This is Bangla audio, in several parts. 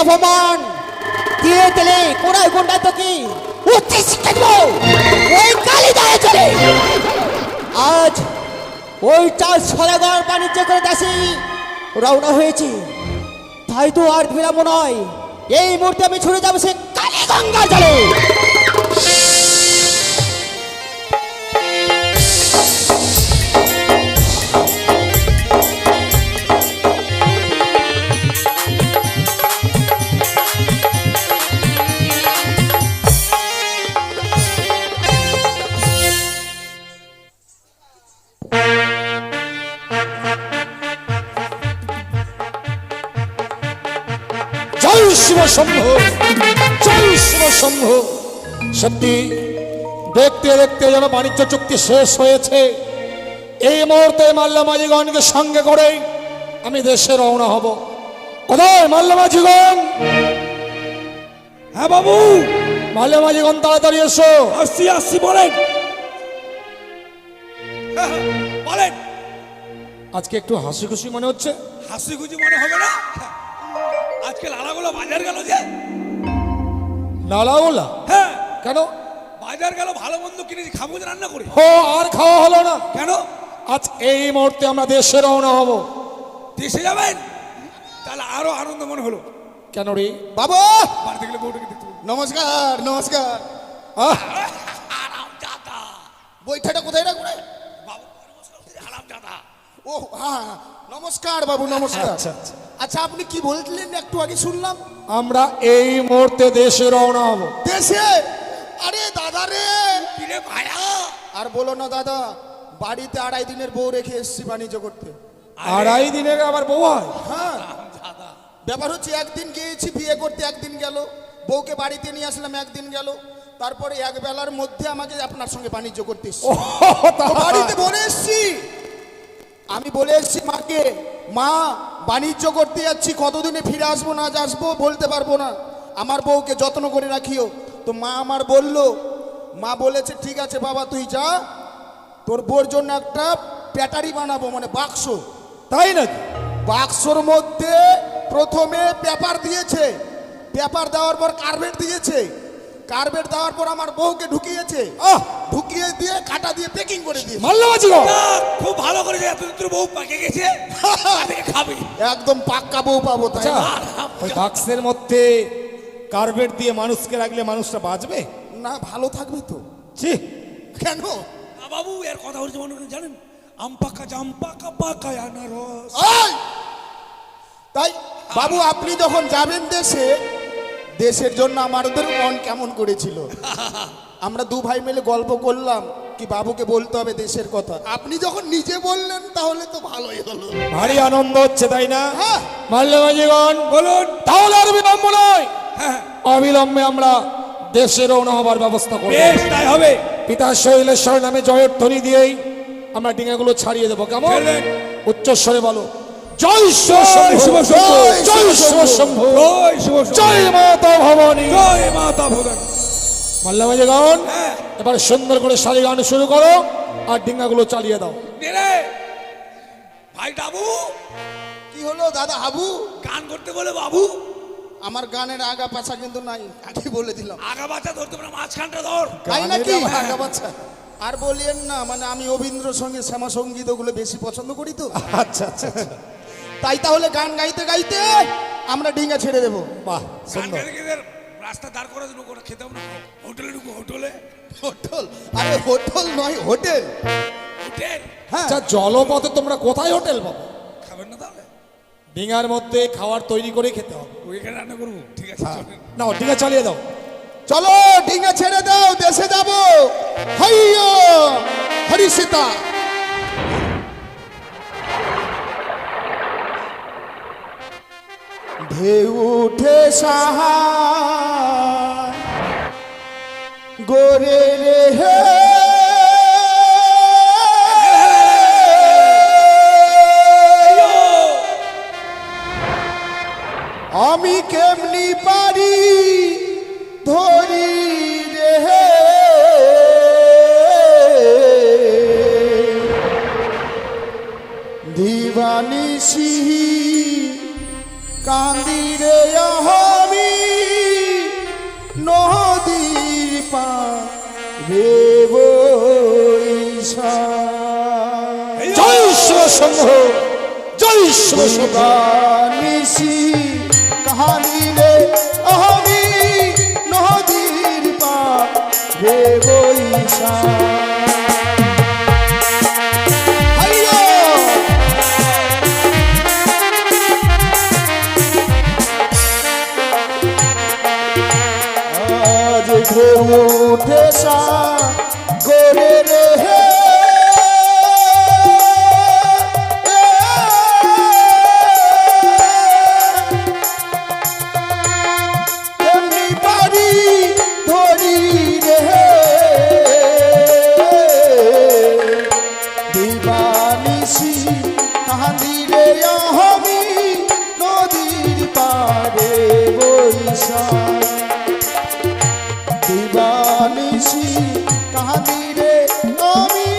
অপমান দিয়ে দিলে কোনায় কোনটায় তো কি উচ্চ শিক্ষা দিব ওই কালী দায়ে চলে। আজ ওই চাল সদাগর বাণিজ্য করে দেশে রওনা হয়েছি, তাই তো আর বিরাম নয়, এই মুহূর্তে আমি ছুটে যাবো সে কালী গঙ্গা জলে। জয় শিব শম্ভু, জয় শিব শম্ভু। সত্যি দেখতে দেখতে যেন বাণিজ্য চুক্তি শেষ হয়েছে। এই মুহূর্তে মাল্যমাঝিগণকে সঙ্গে করে আমি দেশে রওনা হব। কোথায় মাল্যমাঝিগণ? হ্যাঁ বাবু, মাল্যমাঝিগণ তাড়াতাড়ি এসো। আসছি আসছি, বলেন বলেন। আজকে একটু হাসি খুশি মনে হচ্ছে। হাসি খুশি মনে হবে না? আজকে লালাগুলো বাজার গেল যে। নালাওলা? হ্যাঁ, কেন? বাজার গেল, ভালো মন্দ কিনেছি, খাবো যে রান্না করে। ও, আর খাওয়া হলো না কেন? আজ এই মুহূর্তে আমরা দেশে রওনা হব। দেশে যাবেন? তাহলে আরো আনন্দ মনে হলো। কেন রে বাবা? বাড়িতে গেলে বউটাকে দেখতে পাবো। নমস্কার নমস্কার। আরাম দাদা, বইটাটা কোথায় রাখবো রে? বাবু আরাম দাদা। ও হ্যাঁ, নমস্কার বাবু, নমস্কার। আচ্ছা, আচ্ছা। আচ্ছা, আপনি কি বলছিলেন একটু আগে শুনলাম? আমরা এই মুহূর্তে দেশে রওনা হব। দেশে? আরে দাদা রে, কিরে ভাইয়া, আর বলো না দাদা, বাড়িতে 2.5 দিনের বউ রেখে এসেছি বাণিজ্য করতে। 2.5 দিনের আবার বউ হয়? হ্যাঁ, আরাম দাদা। ব্যাপার হচ্ছে একদিন গিয়েছি বিয়ে করতে, একদিন গেল, বউকে বাড়িতে নিয়ে আসলাম, একদিন গেল, তারপরে এক বেলার মধ্যে আমাকে আপনার সঙ্গে বাণিজ্য করতে এসেছি। তো বাড়িতে বলে এসেছি, আমি বলে এসেছি মাকে, মা বাণিজ্য করতে যাচ্ছি, কতদিনে ফিরে আসবো না আসবো বলতে পারবো না, আমার বউকে যত্ন করে রাখিও। তো মা আমার বললো, মা বলেছে ঠিক আছে বাবা তুই যা, তোর বউর জন্য একটা ব্যাটারি বানাবো, মানে বাক্স। তাই নাকি? বাক্সর মধ্যে প্রথমে পেপার দিয়েছে, পেপার দেওয়ার পর কার্বেট দিয়েছে, কার্বেট দেওয়ার পর আমার বউকে ঢুকিয়েছে, ঢুকিয়ে দিয়ে কাটা দিয়ে প্যাকিং করে দিয়েছে। মাল্যমাঝিগণ খুব ভালো করেছে, এতদিন তোর বউ পাকে গেছে, আজকে খাবি। একদম পাক্কা বউ পাবো, তাই আচ্ছা, না? ওই বাক্সের মধ্যে কার্বেট দিয়ে মানুষকে রাখলে মানুষটা বাঁচবে? না, ভালো থাকবে তো। ছি, কেন? বাবু এর কথা হচ্ছে মনে করেন, জানেন আম পাকা জাম পাকা পাকা আনারস। এই! তাই বাবু আপনি যখন যাবেন দেশে, দেশের জন্য আমাদের মন কেমন করেছিল, আমরা দু ভাই মিলে গল্প করলাম কি বাবুকে বলতে হবে দেশের কথা, আপনি যখন নিজে বললেন তাহলে তো ভালোই হলো। ভারী আনন্দ হচ্ছে তাই না? হ্যাঁ। মাল্যমাঝিগণ বলুন। তাহলে আর বিলম্ব নয়, হ্যাঁ, অবিলম্বে আমরা দেশে রওনা হবার ব্যবস্থা করব। বেশ তাই হবে। পিতা শৈলেশ্বর নামে জয়ের ধ্বনি দিয়েই আমরা ডিঙাগুলো ছাড়িয়ে দেবো। কেমন? চলেন। উচ্চস্বরে বলো, জয় শিব জয় শম্ভু, শিব শম্ভু, জয় শিব শম্ভু, জয় শিব শম্ভু, জয় মাতা ভবানী। জয় মাতা ভবানী। মাল্যমাঝিগণ হ্যাঁ, এবার সুন্দর করে শাড়ি গান শুরু করো আর ডিঙাগুলো চালিয়ে দাও। রে ভাই ডাবু, কি হলো দাদা হাবু? গান করতে বলে বাবু। আমার গানের আগা পাছা কিন্তু নাই, আগে বলে দিলাম। আগা বাচ্চা ধরতে পারে, মাঝখানটা ধর। তাই নাকি? গানের আগা পাছা আর বলিয়েন না, মানে আমি রবীন্দ্রসঙ্গীত শ্যামা সঙ্গীত ওগুলো বেশি পছন্দ করি তো। আচ্ছা আচ্ছা আচ্ছা। তাই তাহলে গান গাইতে গাইতে আমরা ডিঙা ছেড়ে দেবো। বাহ, গান সুন্দর। গাইতে গাইতে রাস্তা দাঁড় করে দেবো, কোনো খেতে হবে না, হোটেলে ঢুকবো, হোটেলে। হোটেল? আরে হোটেল নয়, হোটেল। হোটেল হ্যাঁ, আচ্ছা, জলপথে তোমরা কোথায় হোটেল পাবো? খাবেন না তাহলে? ডিঙার মধ্যে খাবার তৈরি করে খেতে হবে। ওইখানে রান্না করবো, ঠিক আছে চলেন। নাও ডিঙা চালিয়ে দাও। চলো ডিঙা ছেড়ে দাও, দেশে যাবো। হাইয়ো হরি সীতা। ঢেউ উঠে সাহায় গোরে রে হে, আমি কেমনি পারি ধরি রে হে, দিবানিশি কান্দি রে আহার দেব ঈশান। জয় শিব শম্ভ, জয় শিব শম্ভ। নিশি কাহানি রে আমি নদীর পার দেব ঈশান। হাইয়া! আজ ঢেউ উঠে সাগরে রে হে, এমনি বাড়ি ধরি রে হে, দিবানিশি কান্দি রে আমি নদীর পারে বৈশাখ। দিবানিশি কাহানি রে আমি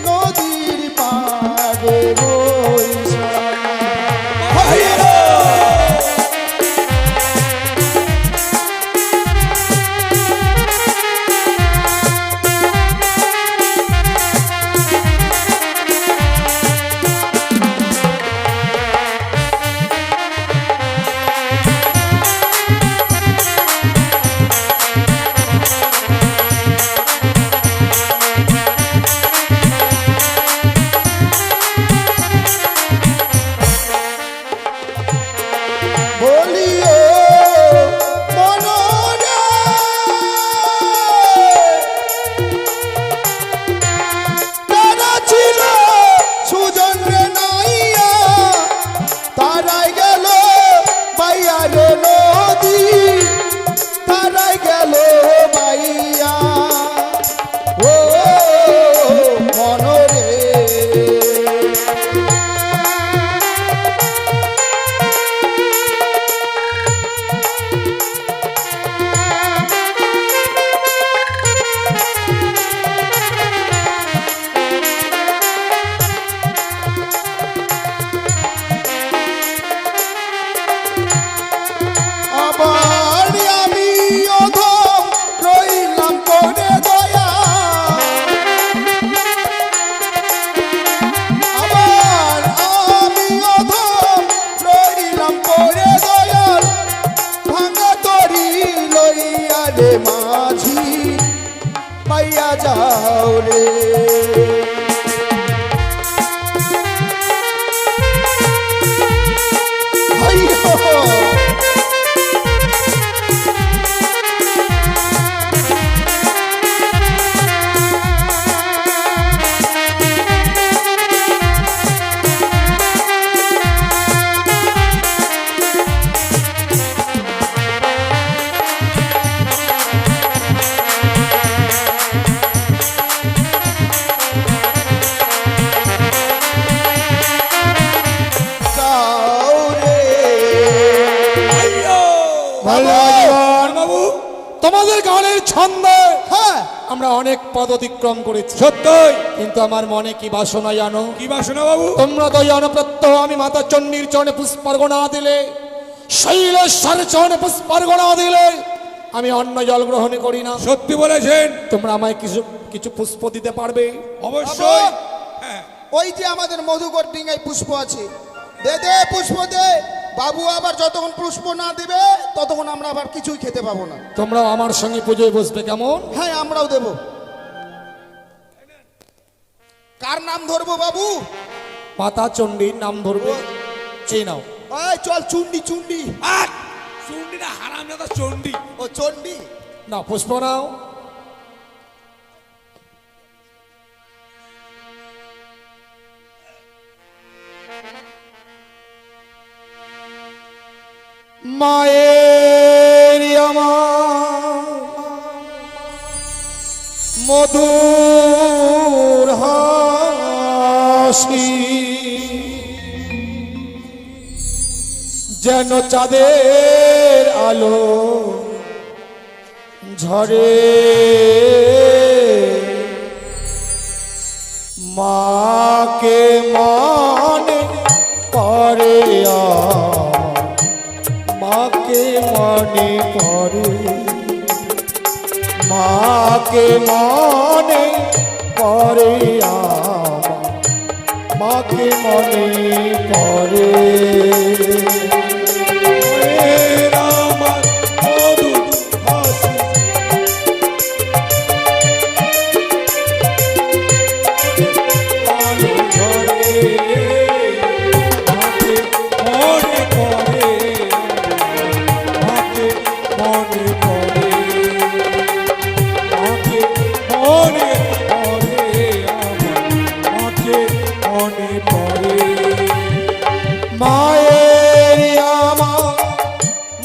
নদীর পারে বৈশাখ। বলিও মনরে তারা ছিল সুজন রে নাইয়া, তারাই গেল বাইয়া রে নদী, তারাই গেল বাইয়া ও মনরে। আবার আমি অধম রইলাম করে দয়া, আবার আমি অধম রইলাম করে দয়াল, ভাঙা তরি লইয়া রে মাঝি পাইয়া যাও রে। হাইয়ো! যাও রে। বাবু তোমাদের গানের ছন্দে হ্যাঁ, আমরা অনেক পদ অতিক্রম করেছি, সত্যই কিন্তু আমার মনে কি বাসনা জানো? কি বাসনা বাবু? তোমরা তো জানো প্রত্যহ আমি মাতা চণ্ডীর চরণে পুষ্পার্ঘনা দিলে, শৈলেশ্বর চরণে পুষ্পার্ঘনা দিলে আমি অন্ন জল গ্রহণ করি না। সত্যি বলেছেন। তোমরা আমায় কিছু কিছু পুষ্প দিতে পারবে? অবশ্যই। হ্যাঁ, ওই যে আমাদের মধুকর ডিঙ্গায় পুষ্প আছে, দে দে পুষ্প দে। বাবু আবার যতক্ষণ পুষ্প না দিবে ততক্ষণ আমরা আবার কিছুই খেতে পাবো না। তোমরাও আমার সঙ্গে পুজোয় বসবে কেমন? হ্যাঁ, আমরাও দেব। কার নাম ধরবো বাবু? মাতা চণ্ডীর নাম ধরবে। চেয়ে নাও। এই চল, চুন্ডি চুন্ডি। আর চণ্ডী না, হারামজাদা চণ্ডী। ও চন্ডী। না, পুষ্প নাও। মায়ের আমার মধুর হাসি যেন চাঁদের আলো ঝরে, মাকে মনে পড়ে, মাকে মনে পড়ে, মাকে মাকে মনে পড়ে আমার, মাকে মনে পড়ে। মায়ের আমার মধুর হাসি, আলো ঝরে, মাকে মনে পড়ে, মাকে মনে পড়ে, মাকে মনে পড়ে, মাকে মনে পড়ে। মায়ের আমার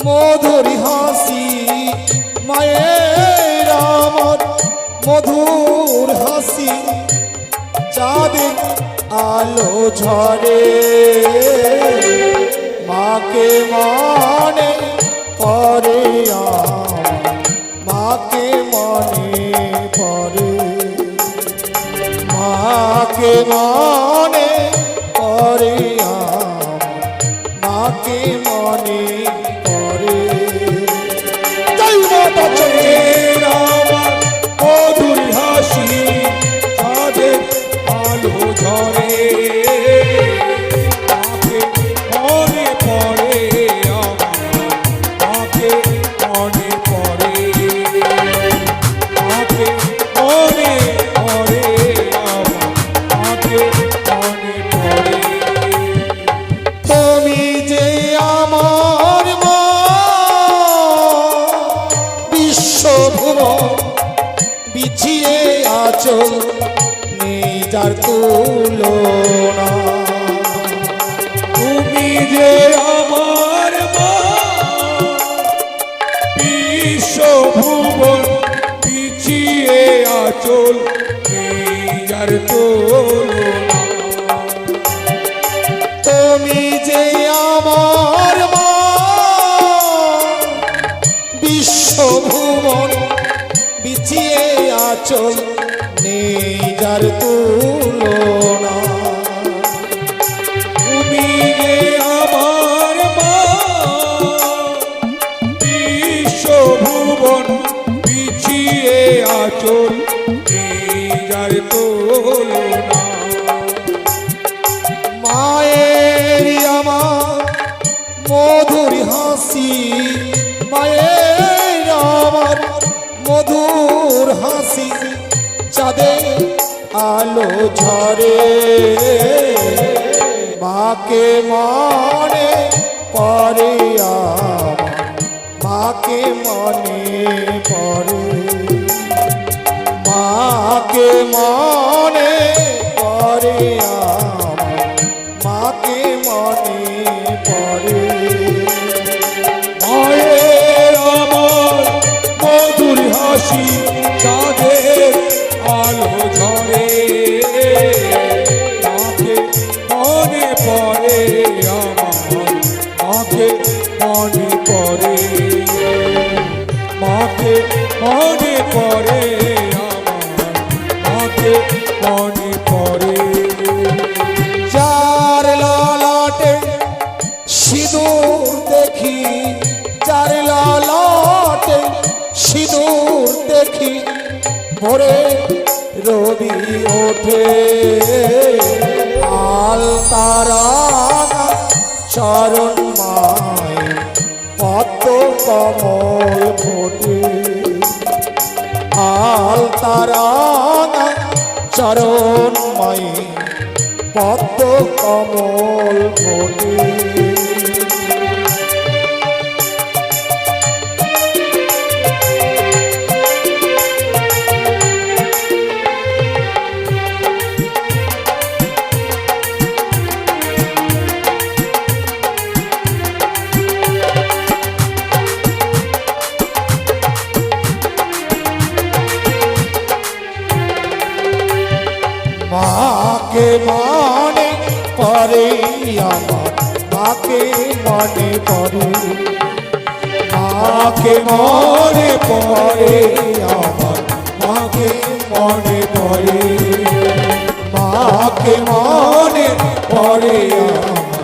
মধুর হাসি, মায়ের আমার মধুর হাসি, চাঁদের আলো ঝরে, মাকে মনে পড়ে আমার, মাকে মনে পড়ে, মাকে মনে পড়ে আমার, মাকে মনে পড়ে। জয় মাতা চণ্ডী। মায়ের আমার মধুর হাসি, চাঁদের আলো ঝরে, মাকে মনে পড়ে আমার, মাকে মনে পড়ে, মাকে মনে পড়ে আমার, মাকে মনে পড়ে। তুমি যে আমার মা, বিশ্বভুবন বিছিয়ে আছো, নেই যার তুলনা। তুমি যে আমার মা, বিশ্বভুবন পিছিয়ে আচল, যার তুলনা। তুমি যে আমার মা, বিশ্বভুবন বিছিয়ে আছো, নেই যার তুলনা। তুমি যে আমার মা, বিশ্বভুবন পিছিয়ে আচল, যার তুলনা। মায়ের আমার মধুর হাসি, মায়ের আমার মধুর হাসি, চাঁদের আলো ঝরে, মাকে মনে পড়ে আমার, মাকে মনে পড়ে, মাকে মনে পড়ে আমার, মাকে মনে পড়ে। মায়ের আমার মধুর হাসি, চাঁদের আলো ঝরে, মাকে মনে পড়ে আমার, মাকে মনে পড়ে, মাকে মনে পড়ে আমার, মাকে মনে পড়ে। যার ললাটে সিঁদুর দেখি, যার ললাটে সিঁদুর দেখি, ভোরে রবি ওঠে, আল তারা চরণ মায় পদ্ম কমল ফোটে, আল তারা চরণ মায় পদ্ম কমল ফোটে। মাকে মনে পড়ে আমার, মাকে মনে পড়ে, মাকে মনে পড়ে আমার, মাকে মনে পড়ে, মাকে মনে পড়ে আমার,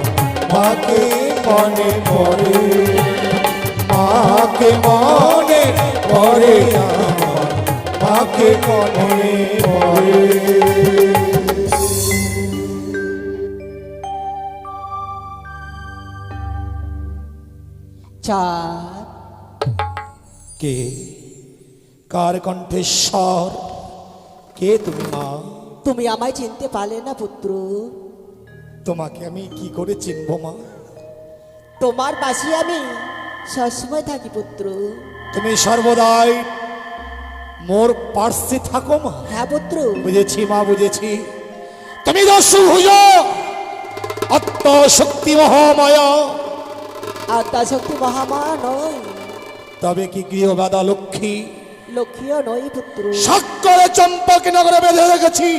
মাকে মনে পড়ে, মাকে মনে পড়ে আমার, তাকে মনে পড়ে। চাঁদ, কে, কার কণ্ঠেশ্বর, কে তুমি মা? তুমি আমায় চিনতে পারলে না পুত্র? তোমাকে আমি কি করে চিনব মা? তোমার পাশে আমি সবসময় থাকি পুত্র। তুমি সর্বদাই মোর পার্শ্বে থাকো মা। হ্যাঁ পুত্র। বুঝেছি মা, বুঝেছি। তুমি দস্যুভুজ, আত্মশক্তি মহামায়া। আত্মা শক্তি মহামায়া নয়, তবে কি গৃহবাদা লক্ষ্মী? লক্ষ্মীও নয় পুত্র। সাক্ষরে চম্পাকে নগরে বেঁধে রেখেছি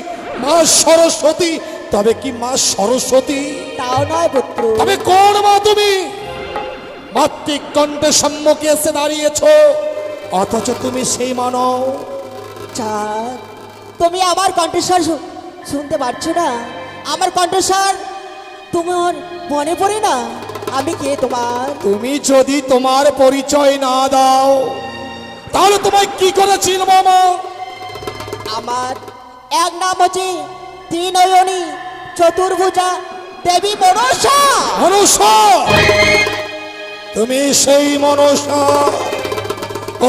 মা সরস্বতী। তবে কি মা সরস্বতী? তাও নয় পুত্র। তবে কোন মা তুমি? মাতৃক কণ্ঠের সম্মুখে এসে দাঁড়িয়েছ, অথচ তুমি সেই মানব। চাঁদ, তুমি আমার কণ্ঠস্বর শুনতে পারছো না? আমার কণ্ঠস্বর তোমার মনে পড়ে না আমি কে তোমার? তুমি যদি তোমার পরিচয় না দাও তাহলে তোমায় কি করে চিনব মা? আমার এক নাম হচ্ছে ত্রিনয়নী চতুর্ভুজা দেবী মনসা। মনসা, তুমি সেই মনসা?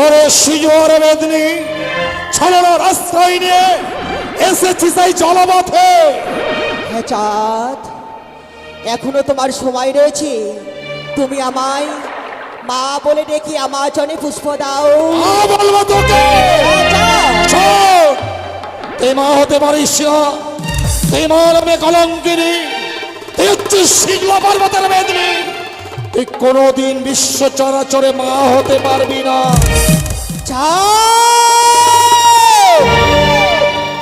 ওরে শিজুয়ার বেদনি ছলনার আশ্রয় নিয়ে এসেছি সেই জলপথে। হ্যাঁ চাঁদ, এখনো তোমার সময় রয়েছে। তুমি আমায় মা বলে ডেকে আমার জনে পুষ্প দাও। মা বলবো তোকে? হ্যাঁ, চাঁদ। শোন, তুই মা হতে পারিস না। তুই মা নামে কলঙ্কিনী, তুই হচ্ছিস শিগলা পর্বতের বেদনি। তুই কোনোদিন বিশ্ব চরাচরে মা হতে পারবি না। চাঁদ,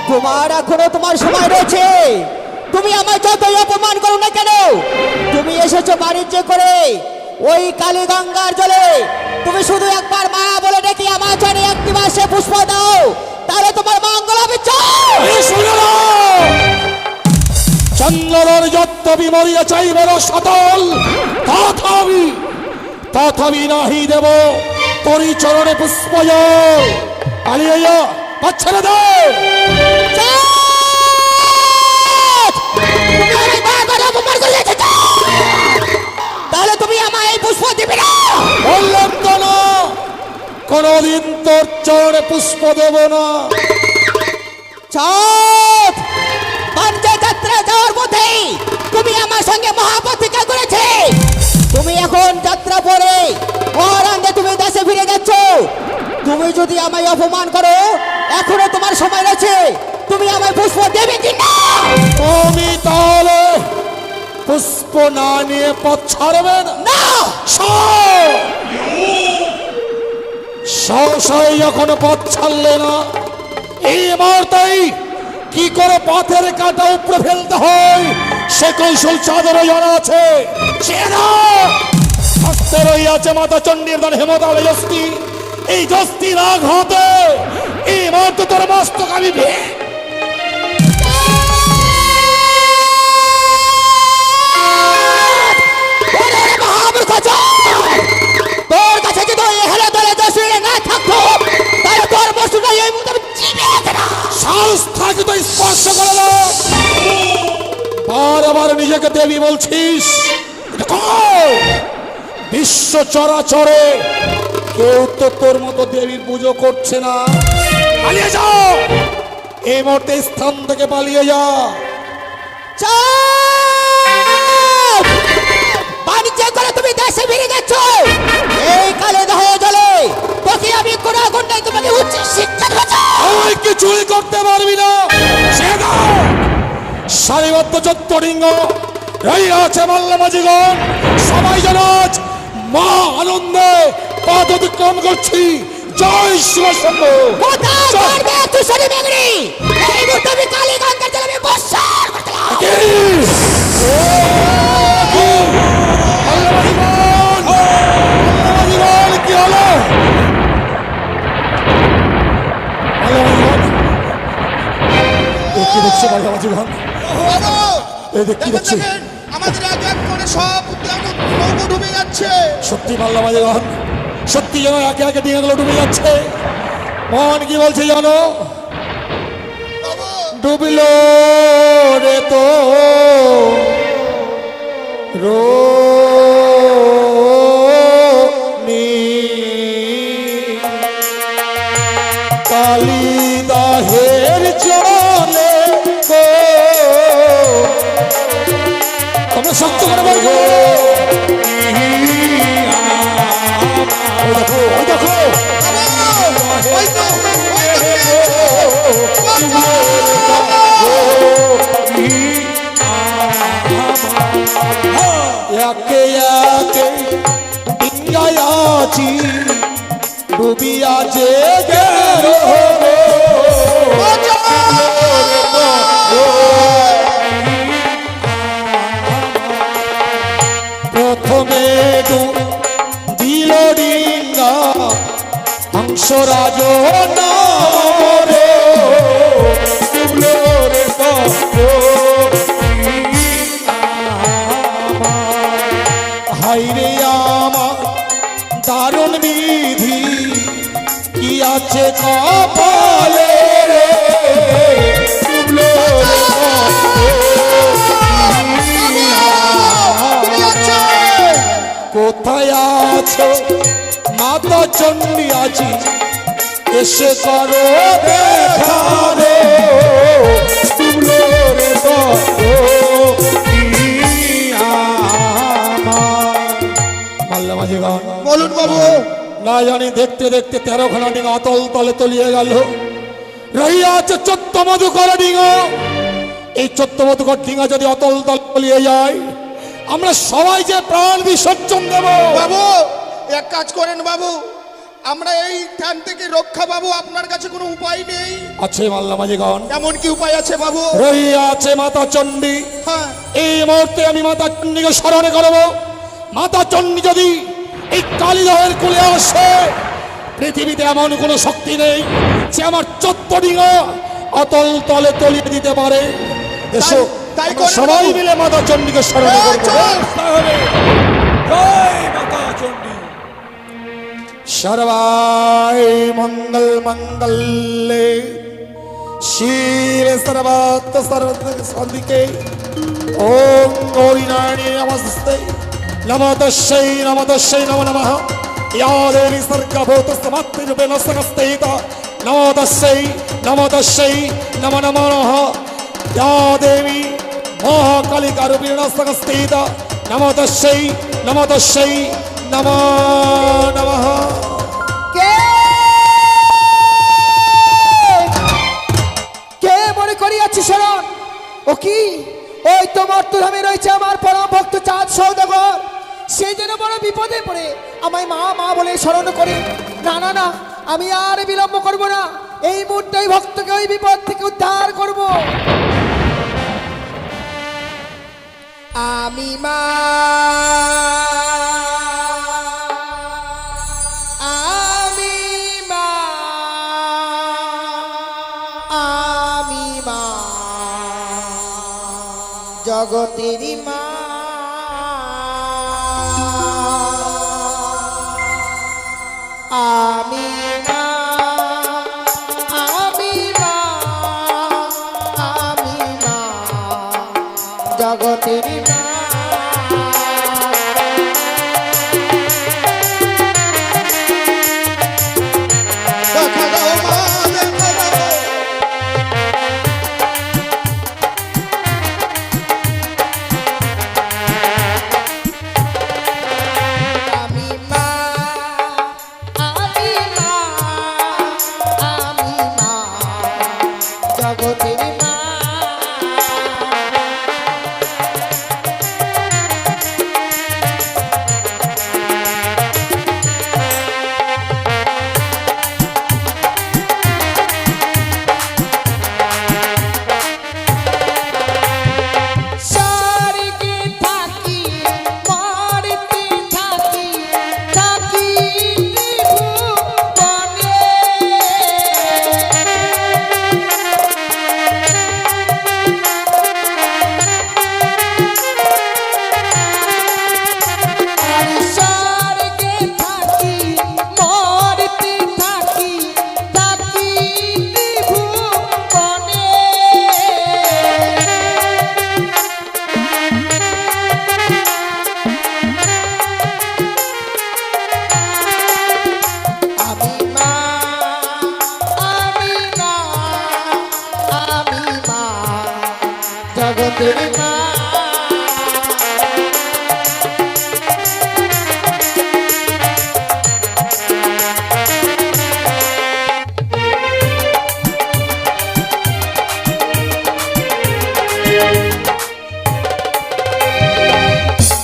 তোমার এখনো তোমার সময় রয়েছে। তুমি আমায় যতই অপমান করো না কেন, তুমি এসেছো বাণিজ্য করে ওই কালী গঙ্গার জলে। তুমি শুধু একবার মা বলে ডেকে আমার জনে একটি মাসে পুষ্প দাও, তাহলে তোমার মঙ্গল হবে। চল এই শুনে নাও, চন্দ্রের যত্ত বিমরিয়া চাইবেন সতল, তথাপি নাহি দেব তরি চরণে পুষ্প জল। পালিয়ে যা, পাচ্ছেনা দাও। চাঁদ! তুমি আমায় বারবার অপমান করে যাচ্ছ, চাঁদ! তাহলে তুমি আমায় এই পুষ্প দিবে না? বললাম তো না, কোনদিন তোর চরণে পুষ্প দেব না। চাঁদ! পাঞ্চে যাত্রা যাওয়ার পথে তুমি আমার সঙ্গে মহাপ্রতিজ্ঞা করেছে। তুমি এখন যাত্রা পরে অরাঙ্গে তুমি দেশে ফিরে যাচ্ছ। তুমি যদি আমায় অপমান করো, এখনো তোমার সময় রয়েছে। তুমি আমায় পুষ্প দেবে কি না? তুমি তাহলে পুষ্প না নিয়ে পথ ছাড়বে না? না! সহসাই যখন পথ ছাড়লে না, এই মুহূর্তেই কি করে পথের কাঁটা উপরে ফেলতে হয় সে কৌশল চাঁদের জানা আছে। সে না হস্তে রইয়াছে মাতা চণ্ডীর দান হেমতাল যস্তি। এই যস্তি রাগ হতে এই মুহূর্তে তোর মস্তক আমি তোর কাছে যদি ওই হেলে দলে দশে না থাকতো, তাহলে তোর বস্তুটা এই মুহূর্তে আমি চিবিয়ে খেতাম। সাহস থাকে তো স্পর্শ করে না। বারবার নিজেকে দেবী বলছিস, বিশ্ব চরাচরে কেউ তো তোর মতো দেবীর পুজো করছে না। পালিয়ে যাও, এই মুহূর্তে স্থান থেকে পালিয়ে যা। চাঁদ! বাণিজ্য করে তুমি দেশে ফিরে যাচ্ছ। এই কালে দহ জলে তোকে আমি কোন ঘন্টায় তোমাকে উচ্চ শিক্ষা দেব। তুই কিছুই করতে পারবি না। সে দাও সারিবদ্ধ চত্বরিঙ্গ রইয়া আছে মাল্লামাজিগণ। সবাই যেন আজ মা আনন্দে পথ অতিক্রম করছি। জয় শিব শম্ভু। কোথায় করবে তুষারি মেঘরি? এই মুহূর্তে আমি কালী গঙ্গার জলে আমি বর্ষণ করলাম। কি হলো? কি দেখছি মাল্লামাজিগণ? এই দেখ কি দেখছি? আমাদের এক এক করে সব নৌকো ডুবে যাচ্ছে। সত্যি মাল্লামাজিগণ, সত্যি যেন একে একে ডিঙাগুলো ডুবে যাচ্ছে। মন কি বলছে জানো? বাবু ডুবল রে তো রো কালিদাহের চলে গো, তোমরা শক্ত করে বলছো। ওই দেখো, ওই দেখো, একে একে ডিঙ্গায় আছি ডুবিয়া যে গেল প্রথমে দিল ডিঙ্গা হংসরাজ নামরে ডুবলো রে হাইরে আমার দারুণ বিধি কি আছে কপালে রে ডুবলো কোথায় আছো মাতা চণ্ডী আছি এসে করো দেখা রে ডুবলো রে মাল্লা মাঝি গান। বলুন বাবু। না জানি দেখতে দেখতে 13খানা ডিঙা অতল তলে তলিয়ে গেল। রহিয়া আছে 14 মধুকর ডিঙা। এই 14 মধুকর ডিঙা যদি অতল তলে তলিয়ে যায় আমরা সবাই যে প্রাণ বিসর্জন দেব। বাবু এক কাজ করেন বাবু, আমরা এই ঠান থেকে রক্ষা পাবো, আপনার কাছে কোনো উপায় নেই? আছে মাল্লা মাঝিগণ। এমন কি উপায় আছে বাবু? রহিয়া আছে মাতা চণ্ডী। হ্যাঁ এই মুহূর্তে আমি মাতা চণ্ডীকে স্মরণ করব। মাতা চণ্ডী যদি এই কালিদাহের কুলে আসে, পৃথিবীতে এমন কোনো শক্তি নেই যে আমার 14 ডিঙা অতল তলে তলিয়ে দিতে পারে। এসো তাই আমরা করেন সবাই বাবু। মিলে মাতা চণ্ডীকে স্মরণ এই করব। চল। তাহলে জয় মাতা চণ্ডী। सर्वाय मंगल मंगल्ये शिवे सर्वार्थ साधिके ओम गौरी नारायणी नमस्ते नमो तस्यै नमो नमः या देवी सर्गभूतस्तमात्रिरूपेण संस्थिता नमो तस्यै नमो नमः या देवी महाकालिकारूपेण संस्थिता नमो तस्यै नमो नमः। কে মনে করিয়াছি শরণ? ও কি? ওই তো মর্তধামে রয়েছে আমার পরম ভক্ত চাঁদ সৌদাগর। সেই যেন বড় বিপদে পড়ে আমায় মা মা বলে স্মরণ করে। না না না, আমি আর বিলম্ব করব না। এই মুহূর্তে ওই ভক্তকে ওই বিপদ থেকে উদ্ধার করব। আমি মা জগতেরই মা। আমি মা জগতেরই মা। দেখা দাও মা, দেখা দাও। জগতেরই মা। স্বর্গে থাকি মর্তে থাকি থাকি ত্রিভুবনে। তোরে মা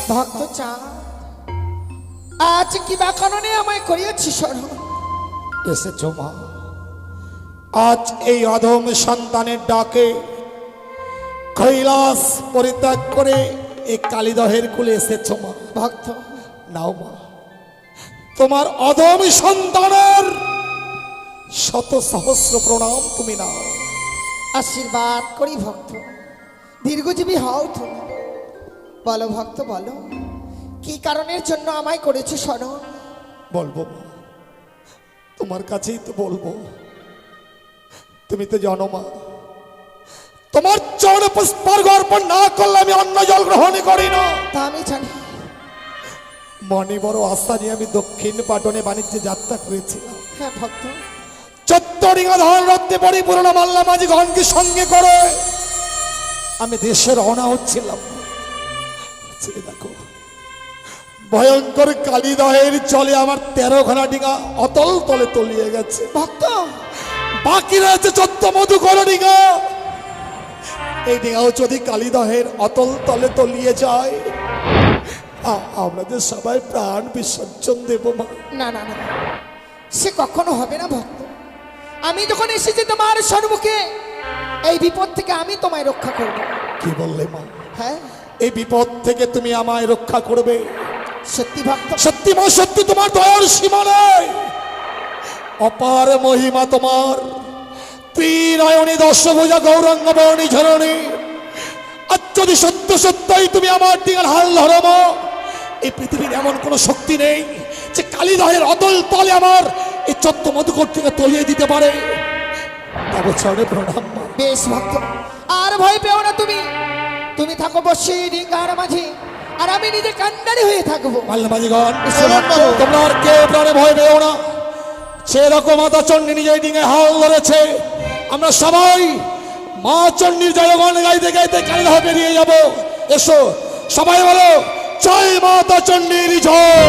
ভক্ত চাঁদ আজ কি বা কারণে আমায় করিয়েছি স্মরণ? এসেছো মা, আজ এই অধম সন্তানের ডাকে কৈলাস পরিত্যাগ করে এই কালীদহের কুলে এসেছো মা। ভক্ত নাও মা, তোমার অধম সন্তানের শত সহস্র প্রণাম তুমি নাও। আশীর্বাদ করি ভক্ত, দীর্ঘজীবী হও তুমি। বলো ভক্ত বলো, কি কারণের জন্য আমায় করেছো স্মরণ? বলবো মা, তোমার কাছেই তো বলবো। তুমি তো জানো মা, তোমার চরণে পুষ্পার্ঘ অর্পণ না করলে আমি অন্ন জল গ্রহণ করি না। তা আমি জানি। মনে বড় আস্থা নিয়ে আমি দক্ষিণ পাটনে বাণিজ্যে যাত্রা করেছিলাম। হ্যাঁ ভক্ত, চত্বরিঙা ধান রত্নে পরিপূর্ণ মাল্লা মাঝি গণকে সঙ্গে করে আমি দেশে রওনা হচ্ছিলাম। ছেড়ে দেখো, ভয়ঙ্কর কালীদহের চলে আমার 13খানা ডিঙা অতল তলে তলিয়ে গেছে। ভক্ত বাকি রয়েছে 14 মধুকর ডিঙা। এই ডিঙাও যদি কালীদহের অতল তলে তলিয়ে যায়, আমরা যে সবাই প্রাণ বিসর্জন দেব মা। না না না, সে কখনো হবে না ভক্ত। আমি যখন এসেছি তোমার সম্মুখে, এই বিপদ থেকে আমি তোমায় রক্ষা করব। কি বললে মা? হ্যাঁ এই বিপদ থেকে তুমি আমায় রক্ষা করবে? সত্যি ভক্ত, সত্যি মা, সত্যি তোমার দয়ার সীমা নেই। অপার মহিমা তোমার, ত্রিনয়নী দশভুজা গৌরাঙ্গ বর্ণী ঝরণী। আর যদি সত্য সত্যই তুমি আমার ডিঙার হাল ধরো মা, এই পৃথিবীর এমন কোনো শক্তি নেই যে কালীদহের অতল তলে আমার এই 14 মধুকর থেকে তলিয়ে দিতে পারে। তব চরণে প্রণাম মা। বেশ ভক্ত, আর ভয় পেও না তুমি। তুমি থাকো বসে ডিঙ্গার মাঝে, আর আমি নিজে কান্ডারি হয়ে থাকবো। মাল্যমাজিগণ, তোমরা আর কেউ প্রাণে ভয় পেও না। সেরকম মাতা চণ্ডী নিজেই ডিঙে হাল ধরেছে। আমরা সবাই মা চণ্ডীর জয়গান গাইতে গাইতে কালীদহ পেরিয়ে যাব। এসো সবাই বলো, জয় মাতা চণ্ডীর জয়,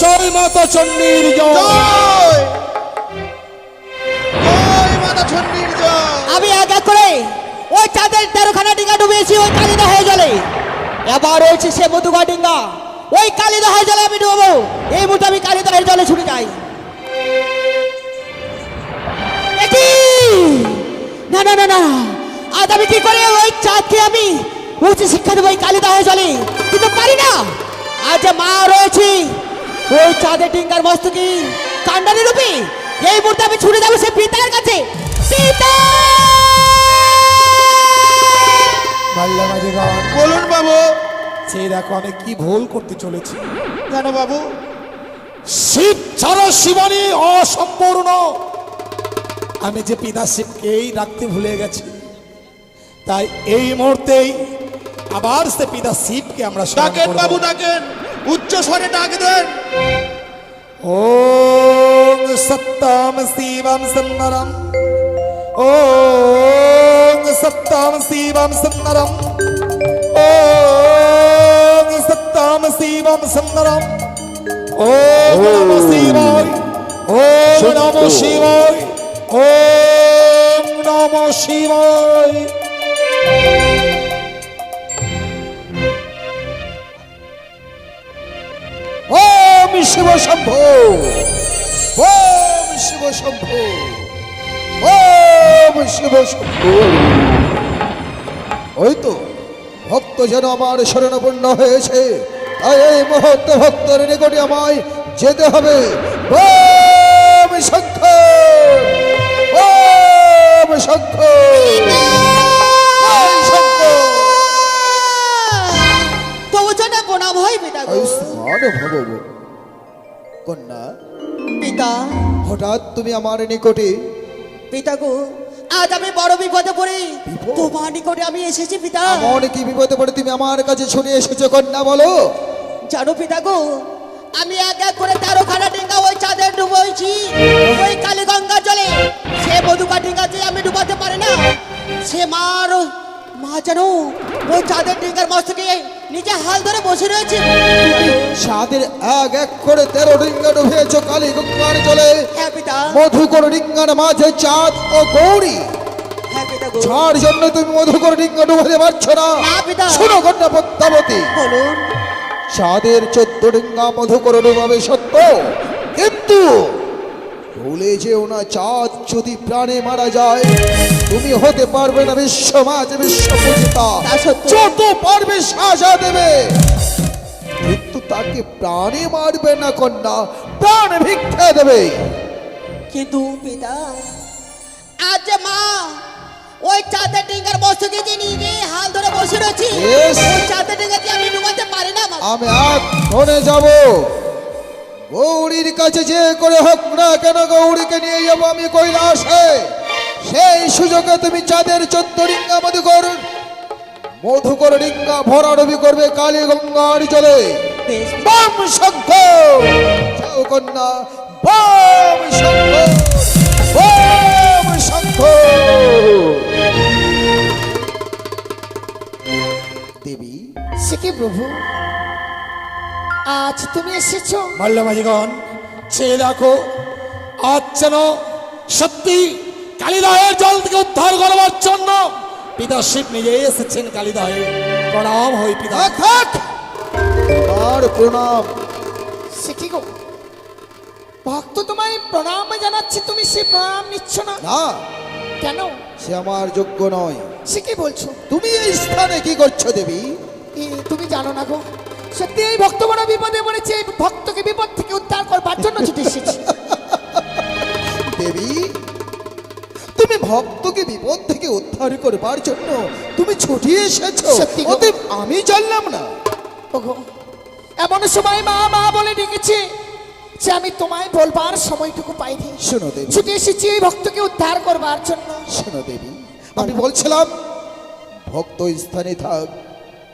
জয় মাতা চণ্ডীর জয়। আমি এক এক করে ওই চাঁদের 13খানা ডিঙ্গা ডুবিয়েছি ওই কালীদহের জলে। এবার রয়েছে সে মধুকর ডিঙ্গা, ওই কালীদহের জলে আমি ডুববো। এই মুহূর্তে আমি কালীদহের জলে ছুটে যাই। একি! না না না না, আজ আমি কি করে ওই চাঁদকে আমি উচ্চ শিক্ষা দেবো এই কালীদহের জলে? কিন্তু পারি না। আজ যে মা রয়েছে, ওই চাঁদের ডিঙ্গার বস্তু কি কান্ডারি রূপী। এই মুহূর্তে আমি ছুটে যাবো সে পিতার কাছে। পিতা! মাল্যমাজিগণ, বলুন বাবু। সেই দেখো আমি কি ভুল করতে চলেছি। কেন বাবু? শিব ছাড়া শিবানী অসম্পূর্ণ। আমি যে পিতা শিবকেই রাখতে ভুলে গেছি, তাই এই মুহূর্তেই আবার সে পিতা শিবকে আমরা স্মরণ ডাকেন করব। বাবু ডাকেন, উচ্চ স্বরে ডাক দেন। ওম সত্তাম শিবম সুন্দরম, ওম সত্তাম শিবম সুন্দরম, ওম সত্তাম শিবম সুন্দরম, ওম নমঃ শিবায়, ওম নমঃ শিবায়, ওম নমঃ শিবায়। ওম শিব শম্ভো, ওম শিব শম্ভো, ওম শিব শম্ভো। ওই তো ভক্ত যেন আমার শরণাপন্ন হয়েছে, তাই এই মুহূর্তে ভক্তের নিকটে আমায় যেতে হবে। ওম শঙ্খ, ওম শঙ্খ, ওম শঙ্খ। তবু জন্য প্রণাম হয় পিতা গো। আয়ুষ্মান ভব। কন্যা, পিতা, হঠাৎ তুমি আমার নিকটে? পিতা গো, আজ আমি বড় বিপদে পড়ি। বিপদ? তোমার নিকটে আমি এসেছি পিতা। এমন কি বিপদে পড়ে তুমি আমার কাছে ছুটে এসেছো কন্যা, বলো? জানো পিতা গো, আমি এক এক করে 13খানা ডিঙ্গা ওই চাঁদের ডুবইছি ওই কালী গঙ্গার জলে। সে মধুকর ডিঙ্গাতে আমি ডুবাতে পারি না। সে মা জানো ওই চাঁদের ডিঙ্গার মস্তকে নিজে হাল ধরে বসে রয়েছে। সাদের এক এক করে 13 ডিঙ্গা ডুবেছ কালী গঙ্গার জলে। হ্যাঁ পিতা, মধুকর ডিঙ্গার মাঝে চাঁদ ও গৌরী। হ্যাঁ পিতা গো। যার জন্য তুমি মধুকর ডিঙ্গা ডুবাতে পারছো না। না পিতা। শোনো কন্যা পদ্মাবতী, বলুন। চাঁদের 14 ডিঙ্গা মধুকর ডুবাবে সত্য, কিন্তু ভুলে যেও না চাঁদ যদি প্রাণে মারা যায় তুমি হতে পারবে না বিশ্বমাজ বিশ্বপূজিতা। তা সত্য। যত পারবে সাজা দেবে, কিন্তু তাকে প্রাণে মারবে না কন্যা, প্রাণ ভিক্ষা দেবে। কিন্তু পিতা, আজ যে মা ওই চাঁদের ডিঙ্গার মস্তকে যে নিজে হাল ধরে বসে রয়েছে, Yes. ওই চাঁদের ডিঙ্গাকে আমি ডুবাতে পারি না মা। আমি এক্ষণে যাব গৌরীর কাছে, যে করে হোক না কেন গৌরীকে নিয়ে যাব আমি কৈলাসে। সেই সুযোগে তুমি চাঁদের 14 ডিঙ্গা মধুকর ডিঙ্গা ভরাডুবি করবে কালী গঙ্গার জলে। বেশ। বাম শঙ্খ যাও কন্যা, বাম শঙ্খ, বাম শঙ্খ। দেবী, সে কি প্রভু, আজ তুমি এসেছো? মাল্যমাজিগণ, চেয়ে দেখো, আজ যেন সত্যি কালিদাহের জল থেকে উদ্ধার করবার জন্য পিতা শিব নিজে এসেছেন কালিদাহে। প্রণাম হই পিতা। থাক থাক, আর প্রণাম। সে কি গো, ভক্ত তোমায় প্রণাম জানাচ্ছে, তুমি সে প্রণাম নিচ্ছ না না, কেন? সে আমার যোগ্য নয়। সে কি বলছো? তুমি এই স্থানে কি করছো দেবী? তুমি জানো না গো, সত্যি এই ভক্ত বড় বিপদে পড়েছে, এই ভক্তকে বিপদ থেকে উদ্ধার করবার জন্য ছুটে এসেছি। দেবী, তুমি ভক্তকে বিপদ থেকে উদ্ধার করবার জন্য তুমি ছুটে এসেছো, সত্যি গো। অতএব আমি জানলাম না। ওগো, এমন সময় মা মা বলে ডেকেছে যে আমি তোমায় বলবার সময়টুকু পাইনি। শোনো দেবী, ছুটে এসেছি এই ভক্তকে উদ্ধার করবার জন্য। শোনো দেবী, আমি বলছিলাম ভক্ত স্থানে থাক,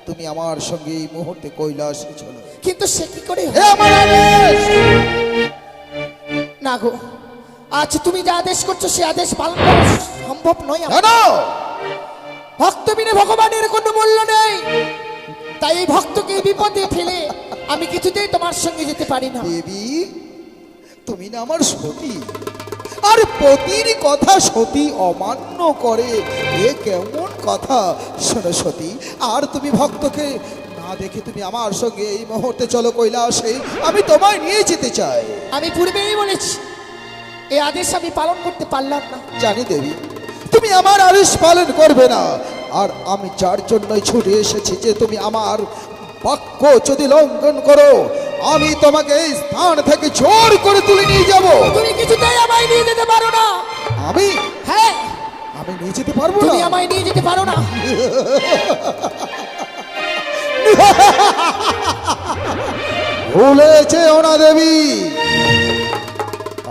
তুমি আমার সঙ্গে এই মুহূর্তে কৈলাসে চলো। কিন্তু সে কি করে হে আমার আদেশ! না গো, আজ তুমি যে আদেশ করছো সে আদেশ পালন করা সম্ভব নয় আমার। কেন? ভক্ত বিনে ভগবানের কোনো মূল্য নেই, তাই এই ভক্তকে এই বিপদে ফেলে আমি কিছুতেই তোমার সঙ্গে যেতে পারি না। দেবী, তুমি না আমার সতী, আর পতির কথা সতী অমান্য করে, এ কেমন কথা? শোনো সতী, আর তুমি ভক্তকে না দেখে তুমি আমার সঙ্গে এই মুহূর্তে চলো কৈলাসে, আমি তোমায় নিয়ে যেতে চাই। আমি পূর্বেই বলেছি এই আদেশ আমি পালন করতে পারলাম না। জানি দেবী, তুমি আমার আদেশ পালন করবে না, আর আমি যার জন্যই ছুটে এসেছি যে তুমি আমার বাক্য যদি লঙ্ঘন করো আমি তোমাকে এই স্থান থেকে জোর করে তুলে নিয়ে যাব। তুমি কিছুতেই আমায় নিয়ে যেতে পারো না। আমি হ্যাঁ, আমি নিয়ে যেতে পারবো তুমি না। আমায় নিয়ে যেতে পারো না। ভুলেছে ওনা দেবী,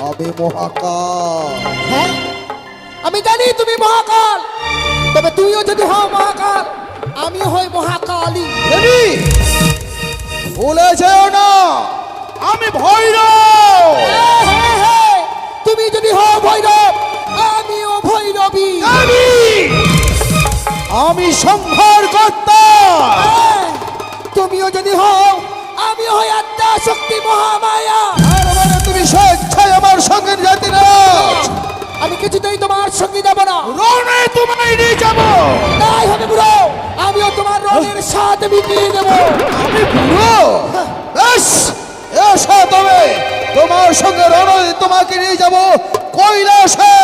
আমি মহাকাল। হ্যাঁ, আমি জানি তুমি মহাকাল, তবে তুইও যদি হও মহাকাল আমিও হই মহাকালী। দেবী, ভুলেছে না, আমি ভৈরব। হ্যাঁ, হ্যাঁ, হ্যাঁ, তুমি যদি হও ভৈরব আমিও ভৈরবী। আমি সংহার কর্তা। হ্যাঁ, তুমিও যদি হও আমিও হই আত্মা শক্তি মহামায়া। আর মানে তুমি স্বেচ্ছায় আমার সঙ্গে যেতে না। আমি কিছুতেই তোমার সঙ্গে যাব না। রণে তোমায় নিয়ে যাব। তাই হবে বুড়ো, আমিও তোমার রঙের সাথে মিটিয়ে দেব। আমি বুড়ো? বেশ, এসো তবে তোমার সঙ্গে রণে তোমাকে নিয়ে যাব কৈলাসে।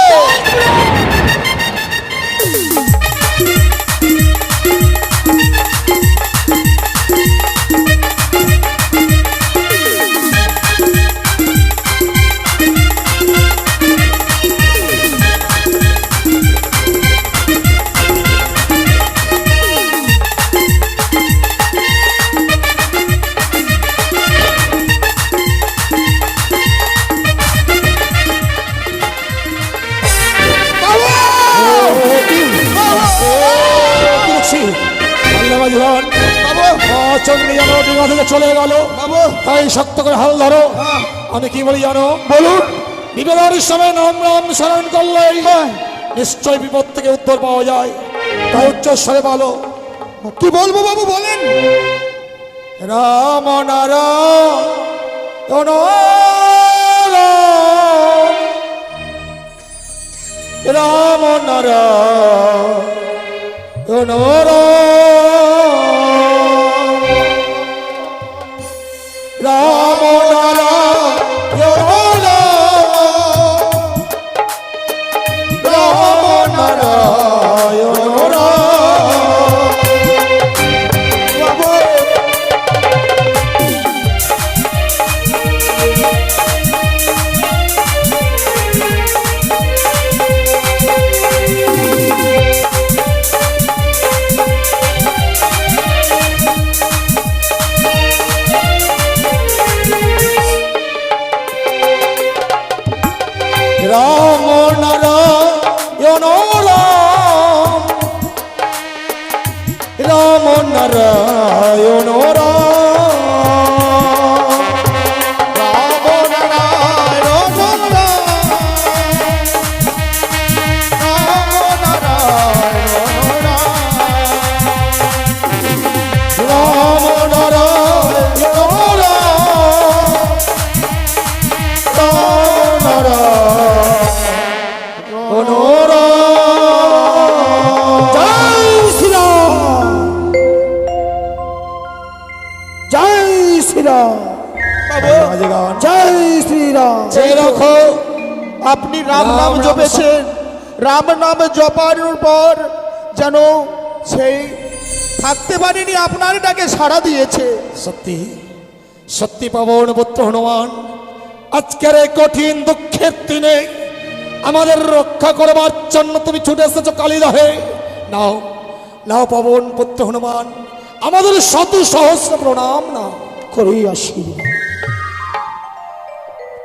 মাল্যমাজিগণ, চন্ডী যেন ডিঙা থেকে চলে গেল, তাই শক্ত করে হাল ধরো। আমি কি বলি জানো? বলুন। বিপদের সময় নাম রাম স্মরণ করলে নিশ্চয় বিপদ থেকে উত্তর পাওয়া যায়, তাই উচ্চস্বরে বলো কি বলবো বাবু বলেন? রাম নারায়ণ রাম নারায়ণ রাম নারায়ণ রাম নারায়ণ রাম নারায়ণ রাম রাম নারায়ণ জয় শ্রীরাম। আপনি রাম নাম রাম নাম জপেছেন, রাম নাম জপানোর পর যেন সেই থাকতে পারেনি, আপনার ডাকে সাড়া দিয়েছে। সত্যি সত্যি পাবন পুত্র হনুমান, আজকের এই কঠিন দুঃখের দিনে আমাদের রক্ষা করবার জন্য তুমি ছুটে এসেছো কালিদাহে। নাও নাও পাবন পুত্র হনুমান, আমাদের শত সহস্র প্রণাম না করি আসি।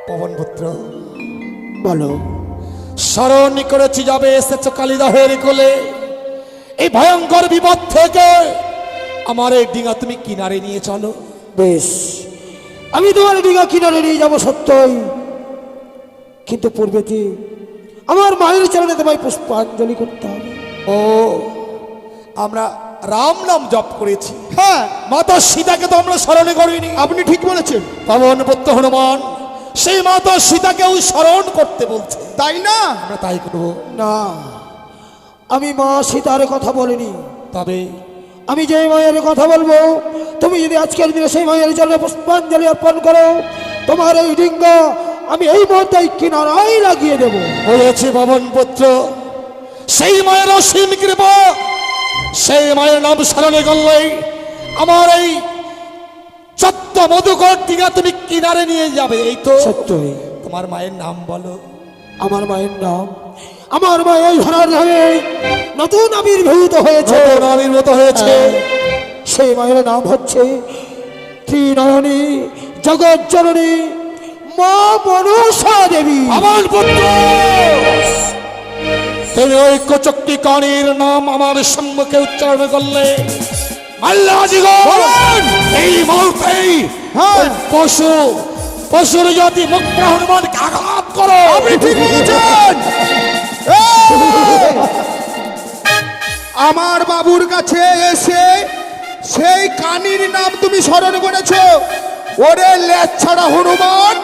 পবন পুত্র বলো। স্মরণ করেছি যাবে এসেছো কালিদাহের কোলে, এই ভয়ঙ্কর বিপদ থেকে আমার এই ডিঙা তুমি কিনারে নিয়ে চলো। বেশ, আমি তোমার ডিঙা কিনারে নিয়ে যাবো সত্যই, কিন্তু পূর্বেতে আমার মায়ের চরণে তোমায় পুষ্পাঞ্জলি করতে হবে। ও, আমরা রাম নাম জপ করেছি, হ্যাঁ, মাতা সীতাকে তো আমরা স্মরণে করিনি। আপনি ঠিক বলেছেন। পবন পুত্র হনুমান সেই মাতা সীতাকেও স্মরণ করতে বলছে, তাই না? আমরা তাই করবো। না, আমি মা সীতার কথা বলিনি, তবে আমি যে মায়ের কথা বলবো, তুমি যদি আজকের দিনে সেই মায়ের চরণে পুষ্পাঞ্জলি অর্পণ করো, তোমার এই ডিঙ্গা আমি এই মুহূর্তে কিনারায় লাগিয়ে দেবো। বলেছি পবন পুত্র, সেই মায়ের অসীম কৃপা, সেই মায়ের নাম স্মরণে করলেই আমার এই চত্ব মধুকর টিকা তুমি কিনারে নিয়ে যাবে। এই তো সত্যই। তোমার মায়ের নাম বলো। আমার মায়ের নাম, আমার মা এই ধরার ধামে নতুন আবির্ভূত হয়েছে, নতুন আবির্ভূত হয়েছে। সেই মায়ের নাম হচ্ছে ত্রিনয়নী জগৎ জননী মা মনসা দেবী। আমার পুত্র, তুমি ঐক্য চক্রী কাণীর নাম আমার সম্মুখে উচ্চারণ করলে এই মুহূর্তেই পশু পশুর যদি মুখ হনুমানকে আঘাত করো। আপনি ঠিক বলেছেন। আমার বাবুর কাছে এসে সেই কানির নাম তুমি স্মরণ করেছো। ওরে লেজ ছাড়া হনুমান,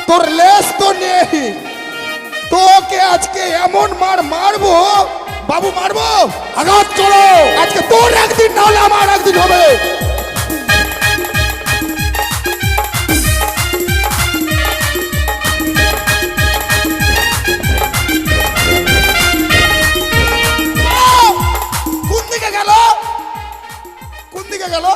তোর লেজ তো নেই, তোকে আজকে এমন মারবো বাবু, মারবো, আঘাত করো। আজকে তোর একদিন না হলে আমার একদিন হবে। কোন দিকে গেল, কোন দিকে গেল?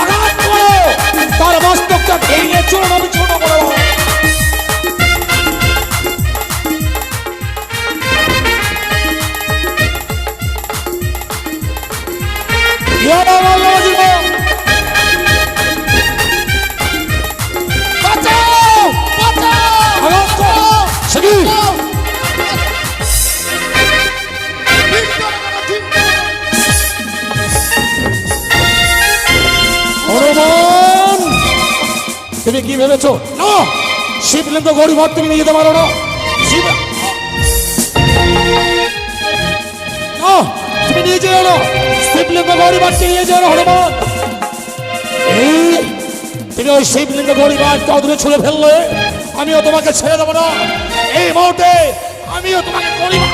আঘাত করো, তার মস্তকটা ভেঙে চূর্ণ বিচূর্ণ করো। তুমি কি ভেবেছো? না, শিবলিঙ্গ গৌরীঘাট তুমি নিয়ে যেতে পারো না। শিব না, তুমি নিয়ে যেও না, শিবলিঙ্গ গৌরীঘাটকে নিয়ে যেও না হনুমান। তুমি ওই শিবলিঙ্গ গৌরীঘাটকে অদূরে ছুঁড়ে ফেললে আমিও তোমাকে ছেড়ে দেবো না। এই মুহূর্তে আমিও তোমাকে গৌরীঘাট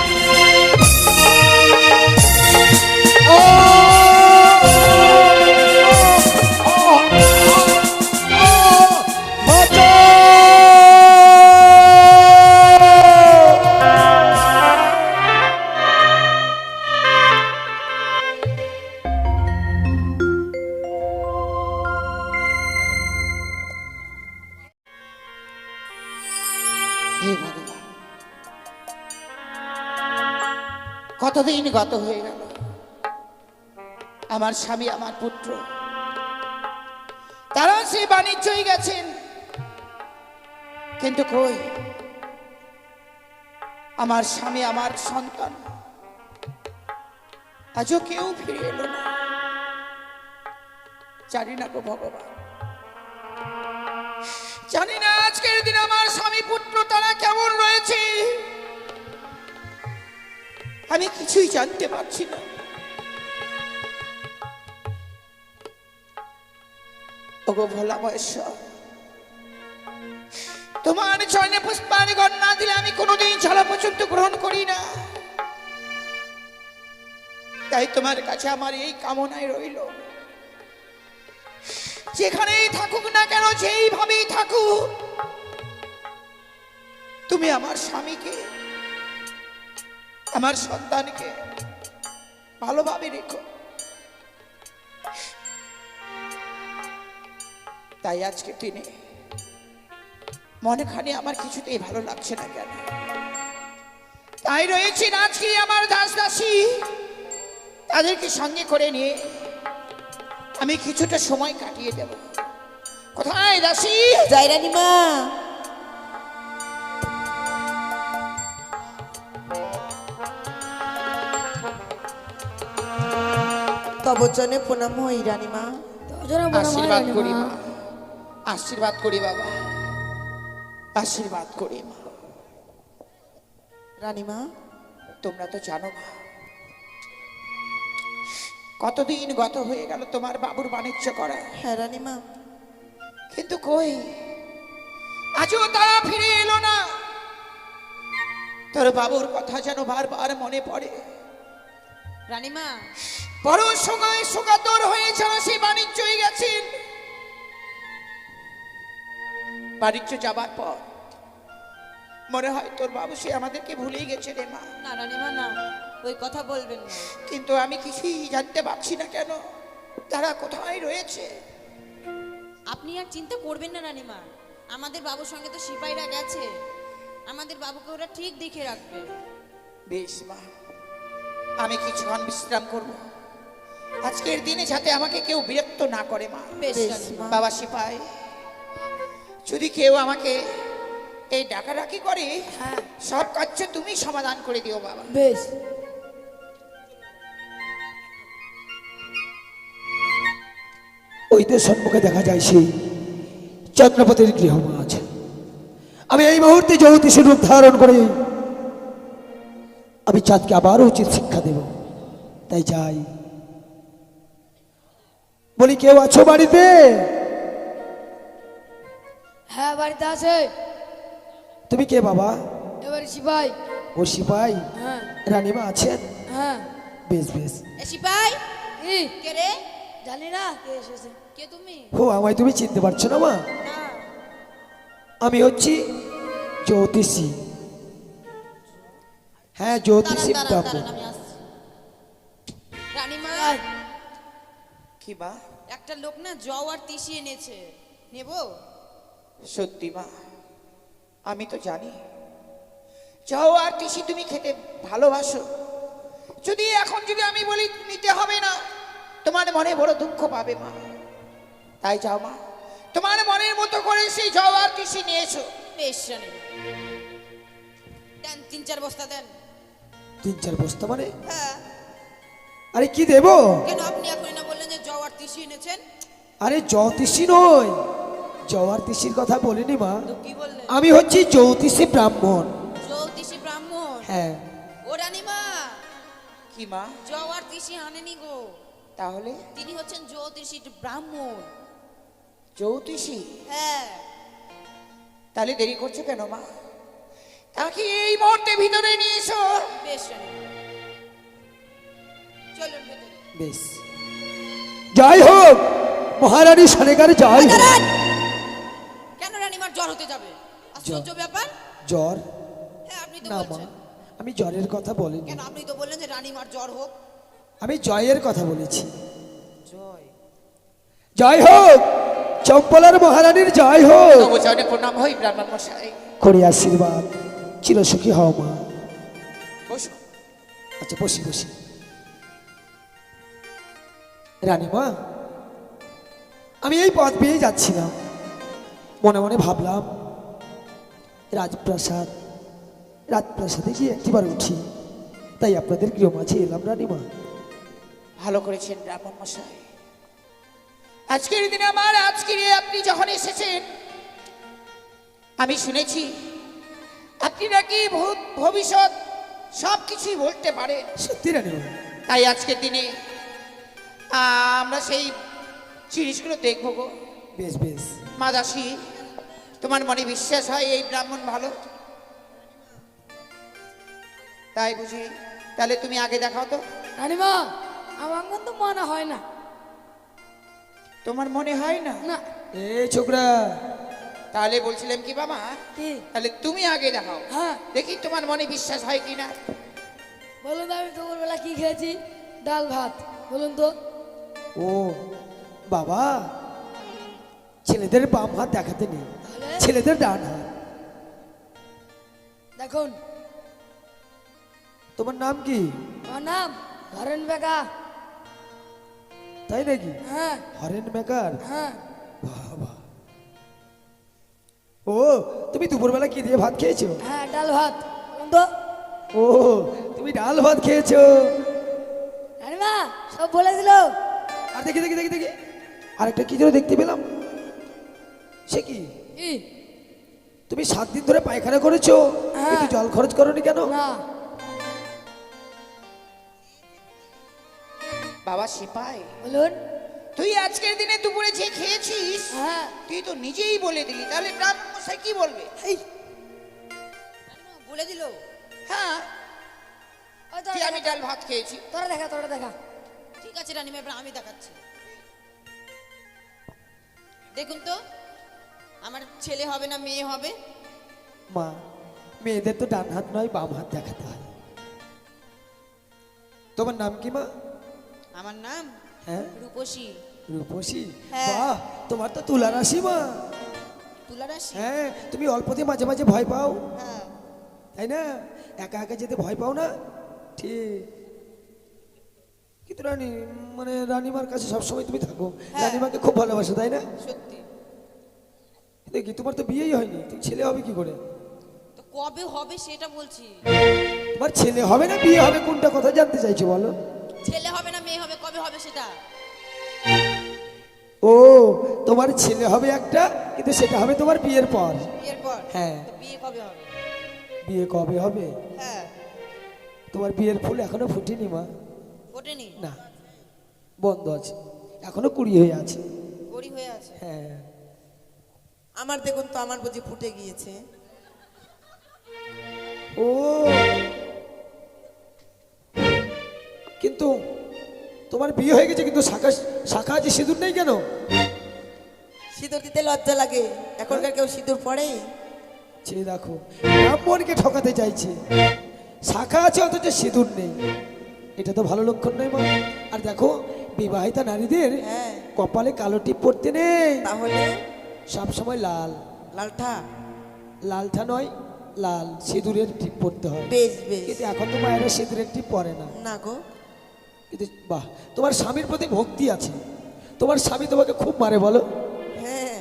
হে ভগবান, কতদিন গত হয়ে গেল, আমার স্বামী আমার পুত্র তারা সেই বাণিজ্যই গেছেন, কিন্তু কই আমার স্বামী আমার সন্তান আজও কেউ ফিরে এলো না। জানি না গো ভগবান, জানি না আজকের দিন আমার স্বামী পুত্র তারা কেমন রয়েছে, আমি কিছুই জানতে পারছি না। ওগো ভোলা মহেশ্বর, তোমার চরণে পুষ্পার্ঘ্য না দিলে আমি কোনোদিন ছাড়া পর্যন্ত গ্রহণ করি না। তাই তোমার কাছে আমার এই কামনায় রইল, যেখানেই থাকুক না কেন, যেইভাবেই থাকুক, তুমি আমার স্বামীকে আমার সন্তানকে ভালোভাবে রেখো। তাই আজকে দিনে মনেখানে আমার কিছুতেই ভালো লাগছে না কেন, তাই রয়েছে আজকে আমার দাস দাসী, তাদেরকে সঙ্গে করে নিয়ে আমি কিছুটা সময় কাটিয়ে দেব। কোথায় দাসী? যাই রানীমা। তব জনে প্রণাম হই রানীমা। আশীর্বাদ করি মা, আশীর্বাদ করি বাবা, আশীর্বাদ করি মা। রানীমা, তোমরা তো জানো মা, কতদিন গত হয়ে গেল তোমার বাবুর বাণিজ্য করা, হ্যাঁ রানীমা। কিন্তু কই আজও তারা ফিরে এলো না। তোর বাবুর কথা যেন বারবার মনে পড়ে। রানীমা, বড় সময় সুগাতর হয়ে যেন সেই বাণিজ্যই গেছেন। বাণিজ্য যাবার পর মনে হয় তোর বাবু সে আমাদেরকে ভুলেই গেছে রে মা। না রানীমা না, ওই কথা বলবেন না। কিন্তু আমি কিছুই জানতে পারছি না কেন তারা কোথায় রয়েছে। আপনি আর চিন্তা করবেন না রানীমা, আমাদের বাবুর সঙ্গে তো সিপাহীরা গেছে, আমাদের বাবুকে ওরা ঠিক দেখে রাখবে। বেশ মা, আমি কিছুক্ষণ বিশ্রাম করব, আজকের দিনে যাতে আমাকে কেউ বিরক্ত না করে মা। বেশ রানীমা। বাবা সিপাহী, যদি কেউ আমাকে এই ডাকাডাকি করে, সব কাজ তুমি সমাধান করে দিও বাবা। বেশ। ওই তো সম্মুখে দেখা যায় সেই চন্দ্রপতির গৃহমাঝ। আমি এই মুহূর্তে জ্যোতিষী রূপ ধারণ করে আমি চাঁদকে আবারও উচিত শিক্ষা দেব। তাই যাই। বলি, কেউ আছো বাড়িতে? হ্যাঁ বাড়িতে আছে। তুমি কে বাবা? এবার সিপাই। ও সিপাই? হ্যাঁ রানীমা আছেন? হ্যাঁ। বেশ বেশ। এ সিপাই, ই কে রে? জানি না কে এসেছে। কে তুমি? ও, আমায় তুমি চিনতে পারছো না মা? না। আমি হচ্ছি জ্যোতিষী। হ্যাঁ, জ্যোতিষী দাঁড়ান ব্রাহ্মণ। দাঁড়ান, আমি আসছি। রানীমা, কি মা? একটা লোক না জও আর তিসি এনেছে, নেব? সত্যি মা, আমি তো জানি যাও আর টিসি তুমি খেতে ভালোবাসো। যদি এখন যদি আমি বলি নিতে হবে না, তোমার মনে বড় দুঃখ পাবে মা। তাই যাও মা, তোমার মনের মতো করে সেই যাও আর টিসি নিয়ে এসো। বেশ রানীমা, দেন 3-4 বস্তা দেন। 3-4 বস্তা মানে? হ্যাঁ। আরে কি দেবো? কেন আপনি এখনই না বললেন যে জও আর তিসি এনেছেন? আরে জ্যোতিষী নয়, জওয়ার তিসির কথা বলিনি মা, তো কি বললে? আমি হচ্ছি জ্যোতিষী ব্রাহ্মণ। জ্যোতিষী ব্রাহ্মণ? হ্যাঁ। ও রানীমা, কি মা? জওয়ার তিসি আনেনি গো। তাহলে তিনি হচ্ছেন জ্যোতিষী ব্রাহ্মণ। জ্যোতিষী? হ্যাঁ। তাহলে দেরি করছো কেন মা? তাকে এই মুহূর্তে ভিতরে নিয়ে এসো। বেশ রানীমা, চলুন ভেতরে। বেশ, জয় হোক মহারানী সনেকার জয় হোক। দাঁড়ান! কেন রানীমার জ্বর হতে যাবে? আশ্চর্য ব্যাপার। জ্বর? হ্যাঁ, আপনি তো না মা, বলছেন। আমি জ্বরের কথা বলিনি, কেন আপনি তো বললেন যে রানীমার জ্বর হোক। আমি জয়ের কথা বলেছি। জয়। জয় হোক চম্পলার মহারানীর জয় হোক। নবচরণে প্রণাম হই ব্রাহ্মণ মশাই। করি আশীর্বাদ, চিরসুখী হও মা। বসো। আচ্ছা বসি বসি। রানীমা, আমি এই পথ পেয়ে যাচ্ছিলাম, মনে মনে ভাবলাম রাজপ্রাসাদে গিয়ে একটিবার উঠি, তাই আপনাদের গৃহ মাঝে এলাম রানীমা। ভালো করেছেন ব্রাহ্মণ মশাই। আজকের দিনে আজকের আপনি যখন এসেছেন, আমি শুনেছি আপনি নাকি ভূত ভবিষ্যৎ সব কিছুই বলতে পারেন। সত্যি রানীমা? তাই আজকের দিনে আমরা সেই জিনিসগুলো দেখবো গো। বেশ বেশ। মা দাসী, তোমার মনে বিশ্বাস হয় এই ব্রাহ্মণ ভালো? তাই বুঝি? তাহলে তুমি আগে দেখাও তো। রানীমা, আমার কিন্তু মনে হয় না। তোমার মনে হয় না? না। এই ছোকরা, তাহলে বলছিলাম কি বাবা, কি? তাহলে তুমি আগে দেখাও, হ্যাঁ। দেখি তোমার মনে বিশ্বাস হয় কিনা। বলুন তো, আমি দুপুরবেলা কি খেয়েছি? ডাল ভাত। বলুন তো। ও বাবা, ছেলেদের বাম হাত দেখাতে নেই, তাহলে? ছেলেদের ডান হাত। দেখুন, তোমার নাম কি? আমার নাম হরেন বেগা। তাই নাকি? হ্যাঁ হরেন মেকার? হ্যাঁ। বাবা, ও তুমি দুপুরবেলা কি দিয়ে ভাত খেয়েছো? হ্যাঁ, ডাল ভাত। বলুন তো। ও তুমি ডাল ভাত খেয়েছো? রানীমা সব বলে দিল। আর দেখি দেখি দেখি দেখি, আরেকটা কি যেন দেখতে পেলাম। সে কি? কি? তুমি 7 দিন ধরে পায়খানা করেছো, হ্যাঁ। কিন্তু জল খরচ করোনি কেন? না। বাবা সিপাই, বলুন। তুই আজকের দিনে দুপুরে যে খেয়েছিস, হ্যাঁ। তুই তো নিজেই বলে দিলি, তাহলে ব্রাহ্মণ মশাই কি বলবে? এই, রানীমা বলে দিল। হ্যাঁ, ওই তোরা যে আমি দেখা, ডাল ভাত খেয়েছি। তোরা দেখা, তোরা দেখা। ঠিক আছে রানীমা, এবার আমি দেখাচ্ছি। দেখুন তো, আমার ছেলে হবে না মেয়ে হবে? মা, মেয়েদের তো ডান হাত নয় বাম হাত দেখাতে হয়। তোমার নাম কি মা? আমার নাম হ্যাঁ, রূপসী। রূপসী? হ্যাঁ। বাহ, তোমার তো তুলা রাশি মা। তুলা রাশি? হ্যাঁ, তুমি অল্পতে মাঝে মাঝে ভয় পাও, হ্যাঁ। তাই না? একা একা যেতে ভয় পাও না? ঠিক। কিন্তু রানী, মানে রানীমার কাছে সবসময় তুমি থাকো, হ্যাঁ। রানীমাকে খুব ভালোবাসো, তাই না? সত্যি। দেখি তোমার তো বিয়েই হয়নি, তুমি ছেলে হবে কি করে? তো কবে হবে সেটা বলছি। তোমার ছেলে হবে না বিয়ে হবে, কোনটা কথা জানতে চাইছো বলো? ছেলে হবে না মেয়ে হবে, কবে হবে সেটা? ও, তোমার ছেলে হবে একটা, কিন্তু সেটা হবে তোমার বিয়ের পর। বিয়ের পর? হ্যাঁ। তো বিয়ে কবে হবে? বিয়ে কবে হবে? হ্যাঁ। তোমার বিয়ের ফুল এখনো ফুটেনি মা। ওঠেনি? না, বন্ধ আছে, এখনো কুড়ি হয়ে আছে। গড়ি হয়ে আছে? হ্যাঁ। আমার দেখুন তো, আমার বুঝি ফুটে গিয়েছে। ও, কিন্তু তোমার বিয়ে হয়ে গেছে, কিন্তু শাখা শাখা আছে, সিঁদুর নেই কেন? সিঁদুর দিতে লজ্জা লাগে, এখনকার কেউ সিঁদুর পড়ে? সে দেখো, ব্রাহ্মণকে ঠকাতে চাইছে, শাখা আছে অথচ সিঁদুর নেই, এটা তো ভালো লক্ষণ নয় মা। আর দেখো, বিবাহিতা নারীদের হ্যাঁ। কপালে কালো টিপ পড়তে নেই, তাহলে সব সময় লাল। লালটা? লালটা নয়, লাল সিঁদুরের টিপ পড়তে হয়। বেশ বেশ। কিন্তু এখন তো মায়েরা সিঁদুরের টিপ পরে না। না গো। কিন্তু বাহ, তোমার স্বামীর প্রতি ভক্তি আছে, তোমার স্বামী তোমাকে খুব মারে বলো, হ্যাঁ।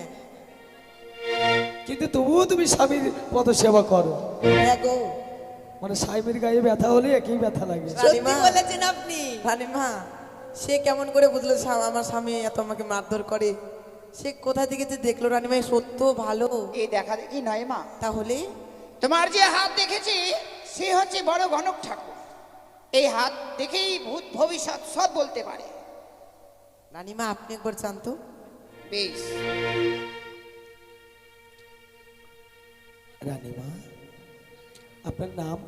কিন্তু তবুও তুমি স্বামীর পদ সেবা করো। হ্যাঁ গো। মানে স্বামীর গায়ে ব্যথা হলে একই ব্যথা লাগে। সত্যি বলেছেন আপনি। রানীমা, সে কেমন করে বুঝলো আমার স্বামী এত আমাকে মারধর করে? সে কোথা থেকে যে দেখলো রানীমা সত্য ভালো। এই দেখা দেখি নয় মা, তাহলে তোমার যে হাত দেখেছি সে হচ্ছে বড় গণক ঠাকুর। এই হাত দেখেই ভূত ভবিষ্যৎ সব বলতে পারে। রানীমা আপনি একবার জানতো। বেশ, রানীমা আপনার নাম?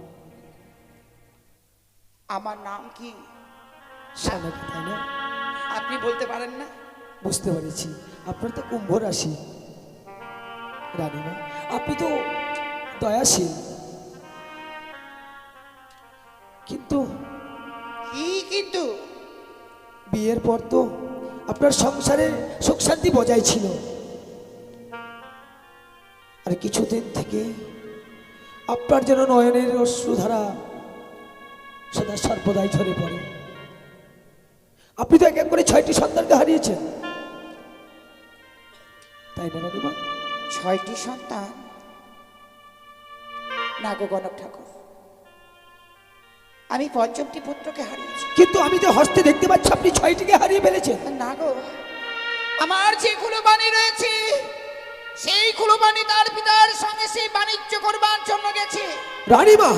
আমার নাম কি সানাকি, তাই না? আপনি বলতে পারেন না? বুঝতে পেরেছি, আপনার তো কুম্ভ রাশি। রানীমা আপনি তো দয়াশীল, কিন্তু কি কিন্তু? বিয়ের পর তো আপনার সংসারে সুখ শান্তি বজায় ছিল, আর কিছুদিন থেকে আপনার যেন নয়নের অশ্রুধারা সদা সর্বদাই ঝরে পড়ে। আপনি তো এক এক করে 6টি সন্তানকে হারিয়েছেন, তাই না রানীমা? 6টি সন্তান? না গো গণক ঠাকুর, আমি 5টি পুত্রকে হারিয়েছি। কিন্তু আমি তো হস্তে দেখতে পাচ্ছি আপনি 6টিকে হারিয়ে ফেলেছেন। না গো, আমার যে কুলবাণী রয়েছে সেই কুলবাণী তার পিতার সঙ্গে সেই বাণিজ্য করবার জন্য গেছে। রানীমা,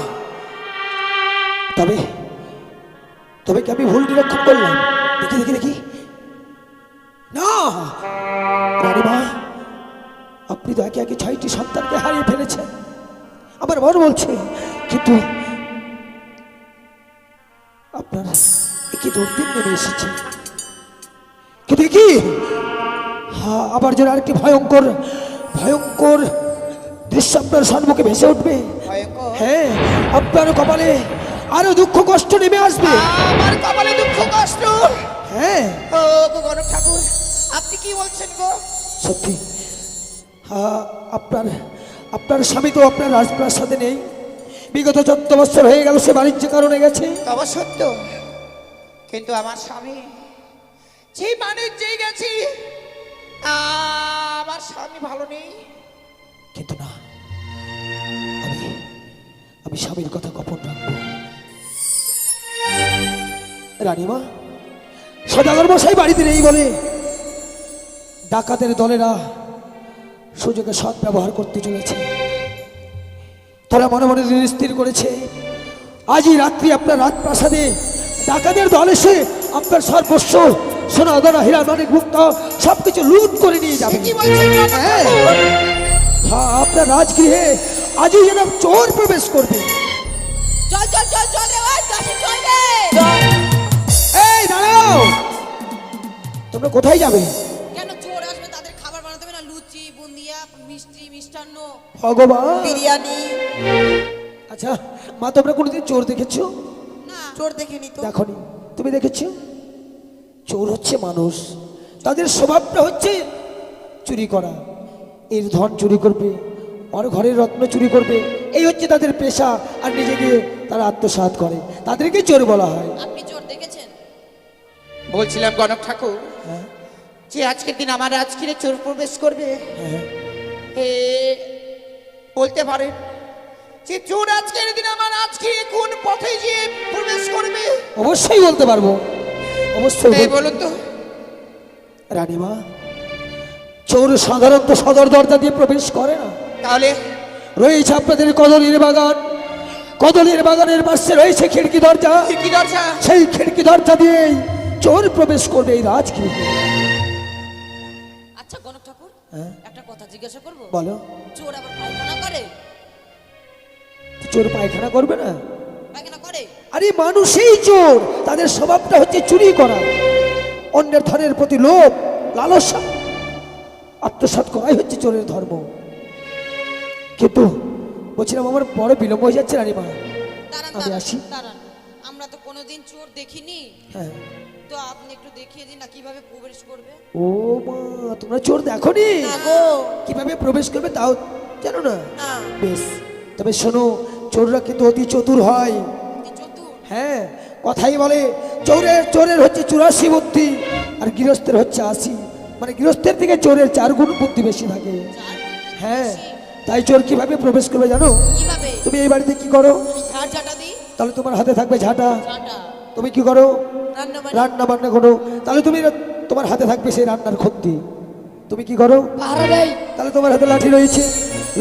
তবে তবে কি আমি ভুল নিরীক্ষণ করলাম? দেখি দেখি দেখি, না রানীমা, আপনি তো একে একে 6টি সন্তানকে হারিয়ে ফেলেছেন, আমার মন বলছে। কিন্তু আপনার কি দুর্দিন নেমে এসেছে, কিন্তু কি আবার যেন আরেকটি ভয়ঙ্কর ভয়ঙ্কর দৃশ্য আপনার সম্মুখে ভেসে উঠবে। ভয়ঙ্কর? হ্যাঁ, আপনার কপালে আরো দুঃখ কষ্ট নেমে আসবে। আমার কপালে দুঃখ কষ্ট? হ্যাঁ, ও গো গণক ঠাকুর, আপনি কি বলছেন গো? সত্যি আপনার আপনার স্বামী তো আপনার রাজপ্রাসাদে নেই, বিগত 14 বছর হয়ে গেল সে বাণিজ্য কারণে গেছে। তবে সত্য, কিন্তু আমার স্বামী সেই বাণিজ্যে গেছি, আমার স্বামী ভালো নেই। কিন্তু না, আমি আমি স্বামীর কথা গোপন রাখবো। রানীমা, সদাগর মশাই বাড়িতে নেই বলে ডাকাতের দলেরা সুযোগে সৎ ব্যবহার করতে চলেছে। তারা মনে মনে স্থির করেছে আজই রাত্রি আপনার রাজপ্রাসাদে ডাকাতের দল এসে আপনার সর্বস্ব সোনা দানা হীরা মানিক মুক্ত সবকিছু লুট করে নিয়ে যাবে। কি বলছেন গণক হ্যাঁ, ঠাকুর? হ্যাঁ, আপনার রাজগৃহে আজই যেন চোর প্রবেশ করবে। চল চল চল চল রে ভাই, কাশি চল রে। এই দাঁড়াও, তোমরা কোথায় যাবে? কেন চোর আসবে, তাদের খাবার বানাতে হবে না? লুচি, বুন্দিয়া, মিষ্টি, মিষ্টান্ন, ভগবান, বিরিয়ানি। আচ্ছা মা, তোমরা কোনোদিন চোর দেখেছো? না চোর দেখিনি তো। দেখনি, তুমি দেখেছো? চোর হচ্ছে মানুষ, তাদের স্বভাবটা হচ্ছে চুরি করা। এর ধন চুরি করবে, আর ঘরের রত্ন চুরি করবে, এই হচ্ছে তাদের পেশা। আর নিজেকে তারা আত্মসাৎ করে, তাদেরকে চোর বলা হয়। আপনি চোর দেখেছেন? বলছিলাম গণক ঠাকুর, হ্যাঁ, যে আজকের দিন আমার রাজগৃহে চোর প্রবেশ করবে, হ্যাঁ, এ বলতে পারেন যে চোর আজকের দিন আমার রাজগৃহে কোন পথে গিয়ে প্রবেশ করবে? অবশ্যই বলতে পারবো, অবশ্যই এই বলুন তো। রানীমা, চোর সাধারণত সদর দরজা দিয়ে প্রবেশ করে না। তাহলে রয়েছে আপনাদের কদলীর বাগান, কদলীর বাগানের পাশে রয়েছে খিড়কি দরজা, কি দরজা? সেই খিড়কি দরজা দিয়েই চোর প্রবেশ করবে এই রাজগৃহে। আচ্ছা গণক ঠাকুর, হ্যাঁ? একটা কথা জিজ্ঞাসা করবো? বলো। চোর আবার পায়খানা করে? চোর পায়খানা করবে না? পায়খানা করে? আরে মানুষই চোর, তাদের স্বভাবটা হচ্ছে চুরি করা, অন্যের ধনের প্রতি লোভ লালসা আত্মসাৎ করাই হচ্ছে চোরের ধর্ম। কিন্তু বলছিলাম আমার বড় বিলম্ব হয়ে যাচ্ছে রানীমা, দাঁড়ান আমি আসি। দাঁড়ান, আমরা তো কোনোদিন চোর দেখিনি, হ্যাঁ। তো আপনি একটু দেখিয়ে দিন না কিভাবে প্রবেশ করবে। ও মা, তোমরা চোর দেখোনি? না গো। কিভাবে প্রবেশ করবে তাও জানো না? না। বেশ, তবে শোনো, চোররা কিন্তু অতি চতুর হয়। কি চতুর? হ্যাঁ, কথাই বলে চোরের চোরের হচ্ছে 84 বুদ্ধি, আর গৃহস্থের হচ্ছে 80। মানে গৃহস্থের থেকে চোরের 4 গুণ বুদ্ধি বেশি থাকে। হ্যাঁ, তাই চোর কিভাবে প্রবেশ করবে জানো? কিভাবে? তুমি এই বাড়িতে কি করো? ঝাড় ঝাঁটা দিই। তাহলে তোমার হাতে থাকবে ঝাঁটা। ঝাঁটা। তুমি কি করো? রান্না বান্না। রান্না বান্না করো, তাহলে তুমি তোমার হাতে থাকবে সেই রান্নার খদ্দি। তুমি কি করো? পাহারা দেয়। তাহলে তোমার হাতে লাঠি রয়েছে,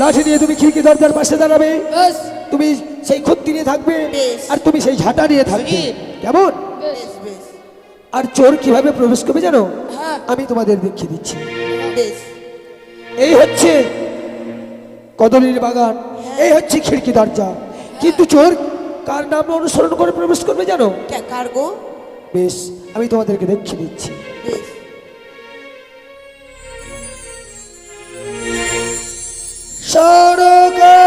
লাঠি নিয়ে তুমি খিড়কি দরজার পাশে দাঁড়াবে, বেশ তুমি সেই খুঁতি নিয়ে থাকবে বেশ। আর তুমি সেই ঝাঁটা নিয়ে থাকবে, কেমন? বেশ বেশ বেশ আর চোর কিভাবে প্রবেশ করবে জানো? হ্যাঁ আমি তোমাদের দেখিয়ে দিচ্ছি। বেশ এই হচ্ছে কদলীর বাগান, এই হচ্ছে খিড়কি দরজা, কিন্তু চোর কার নাম অনুসরণ করে প্রবেশ করবে জানো? কার গো? বেশ, আমি তোমাদেরকে দেখিয়ে দিচ্ছি। বেশ সড়কে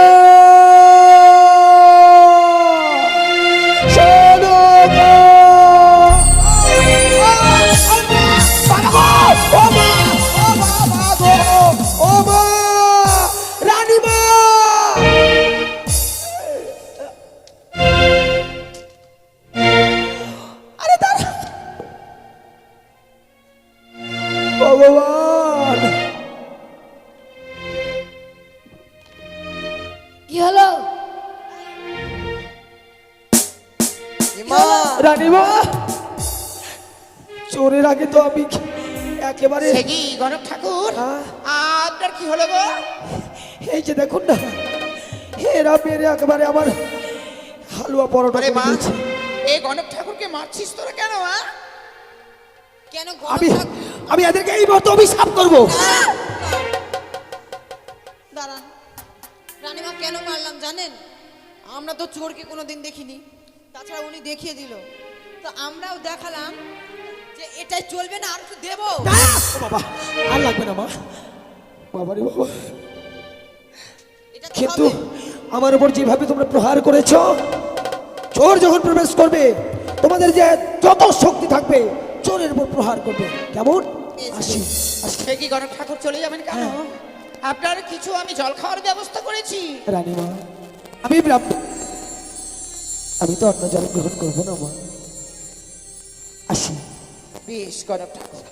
সড়কে ও মা, রানীমা! আরে দাঁড়া, ভগবান! কি হলো? মা রানীমা, চোরের আগে তো আমি একেবারে সে কি গণক ঠাকুর, হ্যাঁ? আপনার কি হলো গো? এই যে দেখুন না, এরা মেরে একেবারে আমার হালুয়া পরোটা আরে করে মা, দিয়েছে। এই গণক ঠাকুরকে মারছিস তোরা কেন? কেন আমি গণক ঠাকুর? আমি এদেরকে এই মতো অভিশাপ করবো। দাঁড়ান, রানীমা কেন মারলাম জানেন? আমরা তো চোরকে কোনোদিন দেখিনি, তাছাড়া উনি দেখিয়ে দিল, তো আমরাও দেখালাম যে এটাই চলবে না, আর একটু দেবো। না, ও বাবা, আর লাগবে না মা, বাবারে বাবা। এটা তো কিন্তু হবে। আমার উপর যেভাবে তোমরা প্রহার করেছো, চোর যখন প্রবেশ করবে তোমাদের যে যত শক্তি থাকবে চোরের উপর প্রহার করবে, কেমন? আসি আসি। সে কি গণক ঠাকুর চলে যাবেন কেন? আপনার কিছু আমি জল খাওয়ার ব্যবস্থা করেছি। রানীমা, আমি তো অন্য জল গ্রহণ করবো না মা, আসি। বেশ গণক ঠাকুর।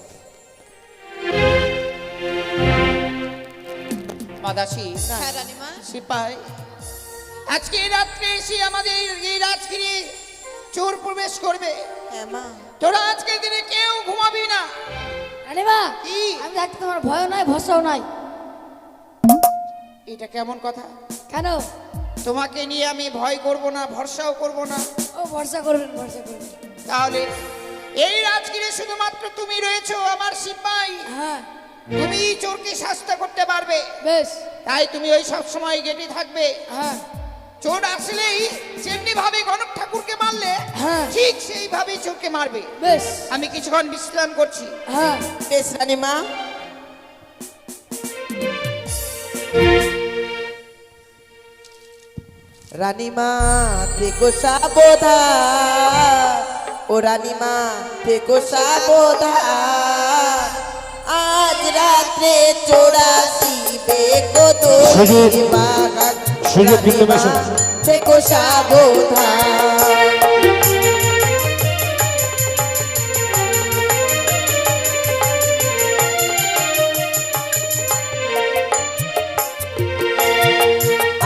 মাদাসী, হ্যাঁ রানীমা, সিপাই, আজকে এই রাত্রে এসে আমাদের এই রাজগিরি চোর প্রবেশ করবে। হ্যাঁ মা তোরা আজকের দিনে কেউ ঘুমাবি না। রানীমা, কি? আমি থাকতে তোমার ভয়ও নাই ভরসাও নাই। এটা কেমন কথা? কেন? তোমাকে নিয়ে আমি ভয় করব না, ভরসাও করব না? ও ভরসা করবেন, ভরসা করবেন। তাহলে এই রাজগিরে শুধুমাত্র তুমি রয়েছো আমার সিপাই, হ্যাঁ তুমি চোরকে শাস্তি করতে পারবে। বেশ। তাই তুমি ওই সব সময় গেটে থাকবে। হ্যাঁ চোর আসলেই যেমনি ভাবে গণক ঠাকুরকে মারলে হ্যাঁ। ঠিক সেইভাবেই চোরকে মারবে। বেশ। আমি কিছুক্ষণ বিশ্রাম করছি। হ্যাঁ বেশ রানীমা। রানীমা থেকো সাবধান, ও রানীমা থেকো সাবধান, আজ রাত্রে চোরাশিবে কদলীর বাগান, সুযোগ কিন্তু বেশ। রানীমা থেকো সাবধান।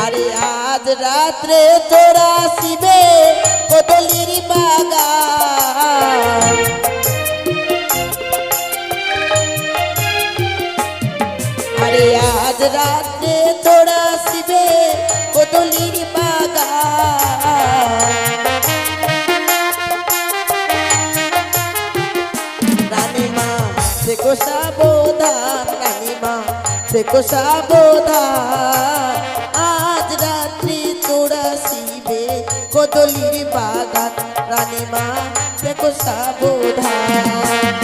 আরে আজ রাত্রে তোরা শিবে কদলীর বাগান, আরে আজ রাত্রে তোরা শিবে কদলীর বাগান, রানীমা থেকো সাবধান, রানীমা থেকো সাবধান, আজ রাত্রি তোরা শিবে কদলীর বাগান, রানীমা থেকো সাবধান।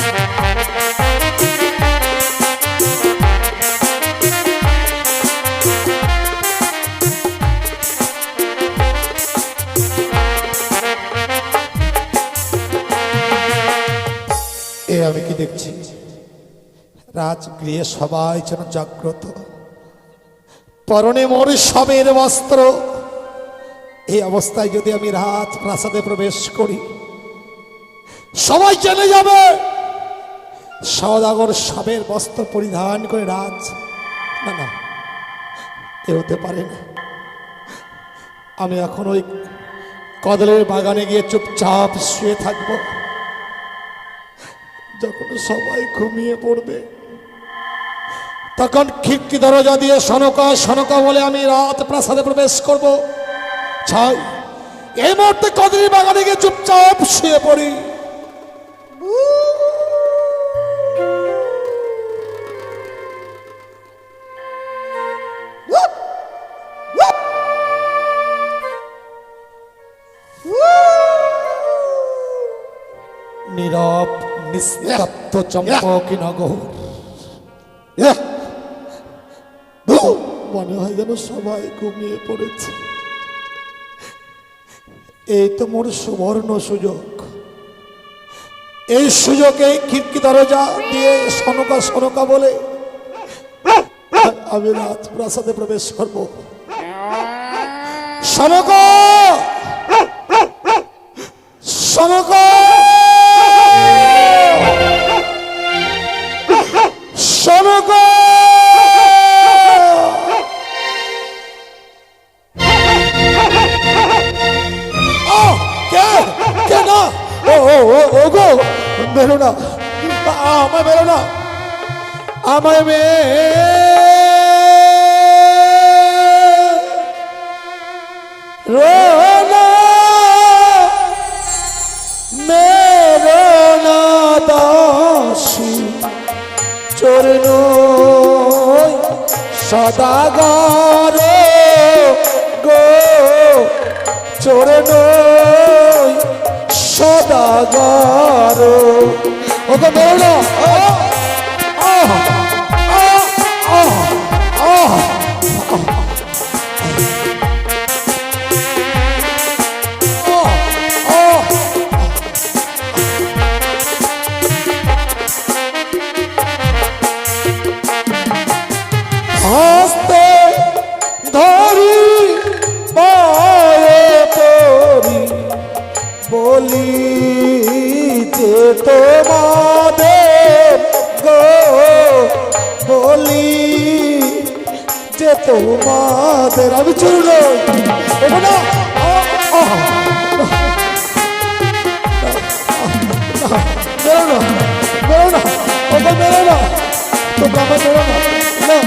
এ আমি কি দেখছি, রাজগৃহে সবাই যেন জাগ্রত, পরনে মোর সবের বস্ত্র। এই অবস্থায় যদি আমি রাজ প্রাসাদে প্রবেশ করি, সবাই জেনে যাবে সওদাগর সবের বস্ত্র পরিধান করে রাজ। না না, এ হতে পারে না। আমি এখন ওই কদলের বাগানে গিয়ে চুপচাপ শুয়ে থাকবো। যখন সবাই ঘুমিয়ে পড়বে তখন খিড়কি দরজা দিয়ে সনকা সনকা বলে আমি রাত প্রাসাদে প্রবেশ করব। ছাই এই মুহূর্তে কদরি বাগানে গিয়ে চুপচাপ শুয়ে পড়ি। নীরব নিস্তব্ধ চম্পকী নগর, মনে হয় যেন সবাই ঘুমিয়ে পড়েছে। এই তো মোর সুবর্ণ সুযোগ। এই সুযোগে খিড়কি দরজা দিয়ে সনকা সনকা বলে আমি রাজপ্রাসাদে প্রবেশ করব। সনকা সনকা সনকা ওগো বেরো না, আমায় বেরো না, আমায় মেরো না দাসী চরণ সদাগর গো চরণ সদাগর। ওকে বেরো না, হস্তে ধরি পায়ে পড়ি বলি যে তোমাদের গো বলি যে তোমাদের আমি চুরল না বেরো না বেরো না ওকে বেরো না তোমরা আমার বেরো না না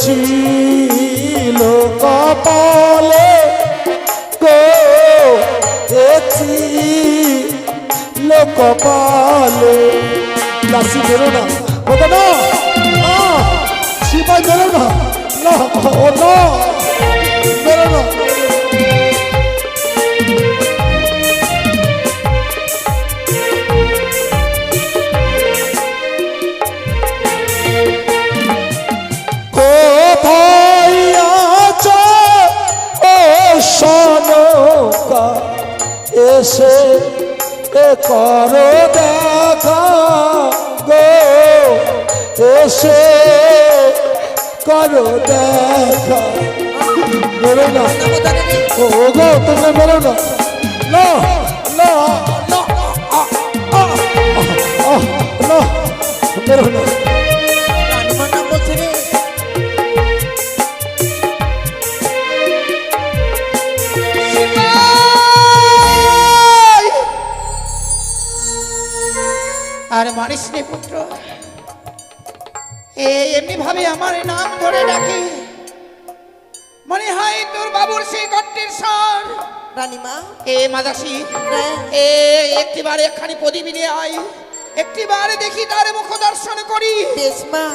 ছিল কপালে গো ছিল কপালে। দাসী বেরো না, ওটা না সিপাই বেরো না, না ও না বেরো না। সনকা এসে করো দেখা গো এসে করো দেখা। বেরো না ও গো তুমি বেরো না, না না না বেরো না। আর মারিস নে পুত্র, এমনি ভাবে আমার নাম ধরে ডাকে, মনে হয় তোর বাবুর সেই কণ্ঠের স্বর। রানীমা মাদাসী একটিবার একখানি প্রদীপ নিয়ে আয়, একটিবার দেখি তার মুখ দর্শন করি। বেশ মা।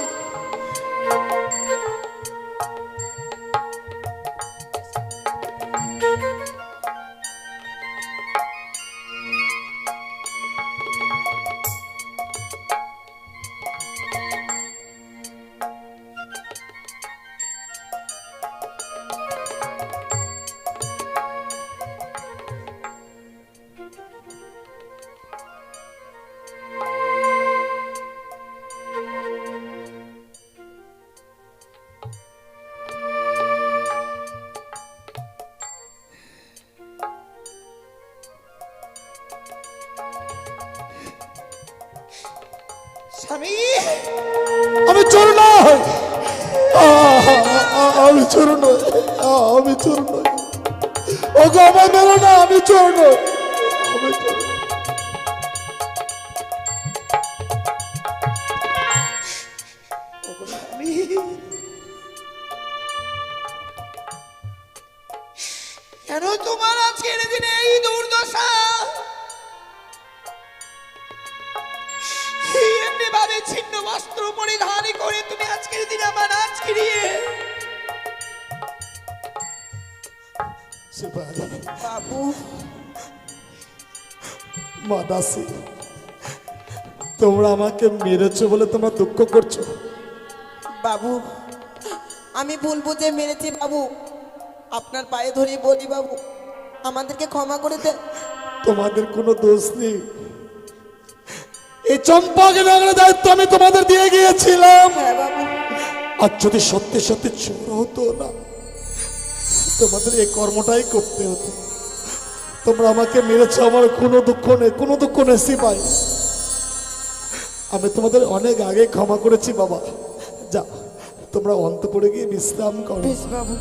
আমি চোর নই, আমি চোর নই। ওগো আমায় মেরো না, আমি চোর নই, আমি চোর নই। কেন তোমার আজকের দিনে এই দুর্দশা? এমনি ভাবে ছিন্ন বস্ত্র পরিধান করে তুমি আজকের দিনে আমার নাচ কিরিয়ে বাবু মা দাসী, তোমরা আমাকে মেরেছো বলে তোমরা দুঃখ করছো? বাবু আমি ভুল বুঝে মেরেছি বাবু, আপনার পায়ে ধরে বলি বাবু আমাদেরকে ক্ষমা করে দেন। তোমাদের কোনো দোষ নেই। এই চম্পাকে নগরের দায়িত্ব আমি তোমাদের দিয়ে গিয়েছিলাম। হ্যাঁ বাবু। আর যদি সত্যি সত্যি চোর হতো না, তোমাদের এই কর্মটাই করতে হতো। তোমরা আমাকে মেরেছো, আমার কোনো দুঃখ নেই, কোনো দুঃখ নেই সিপাই। আমি তোমাদের অনেক আগে ক্ষমা করেছি বাবা। যা, তোমরা অন্তপুরে গিয়ে বিশ্রাম করো। বেশ বাবু।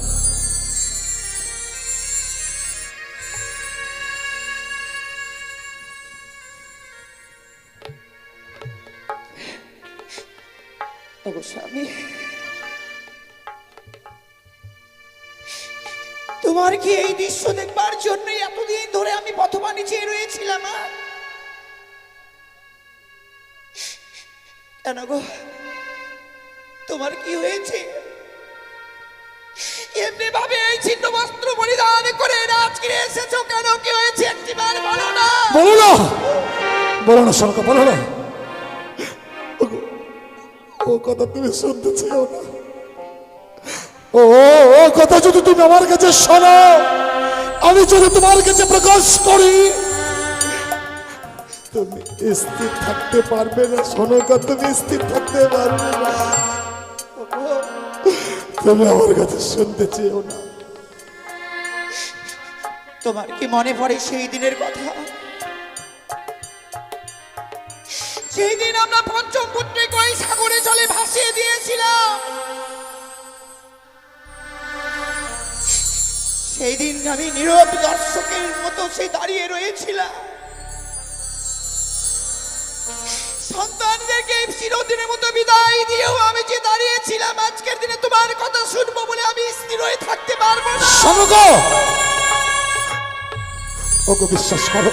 স্বামী, তোমার কি এই দৃশ্য দেখবার জন্য এতদিন ধরে আমি পথবাণী চেয়ে রয়েছিলাম? কেন গো, তোমার কি হয়েছে? এমনি ভাবে এই ছিন্ন বস্ত্র পরিধান করে রাজগিরে এসেছো কেন? কি হয়েছে একটিবার বলো না। বলো না, বলো না শঙ্কর, বলো না। ও কথা তুমি শুনতে চাও না। ও ও কথা যদি তুমি আমার কাছে শোনো, আমি যদি তোমার কাছে প্রকাশ করি, তুমি স্থির থাকতে পারবে না। শোনো কথা, তুমি স্থির থাকতে পারবে না। তুমি আমার কাছে শুনতে চেও না। তোমার কি মনে পড়ে সেই দিনের কথা? সেই দিন আমরা পঞ্চম পুত্রকে ওই সাগরে জলে ভাসিয়ে দিয়েছিলাম। সেই দিন আমি নীরব দর্শকের মতো সেই দাঁড়িয়ে রয়েছিলাম। সন্তানদেরকে চিরদিনের মতো বিদায় দিয়েও আমি যে দাঁড়িয়েছিলাম, আজকের দিনে তোমার কথা শুনবো বলে আমি স্থির হয়ে থাকতে পারবো না। ওকে বিশ্বাস করো,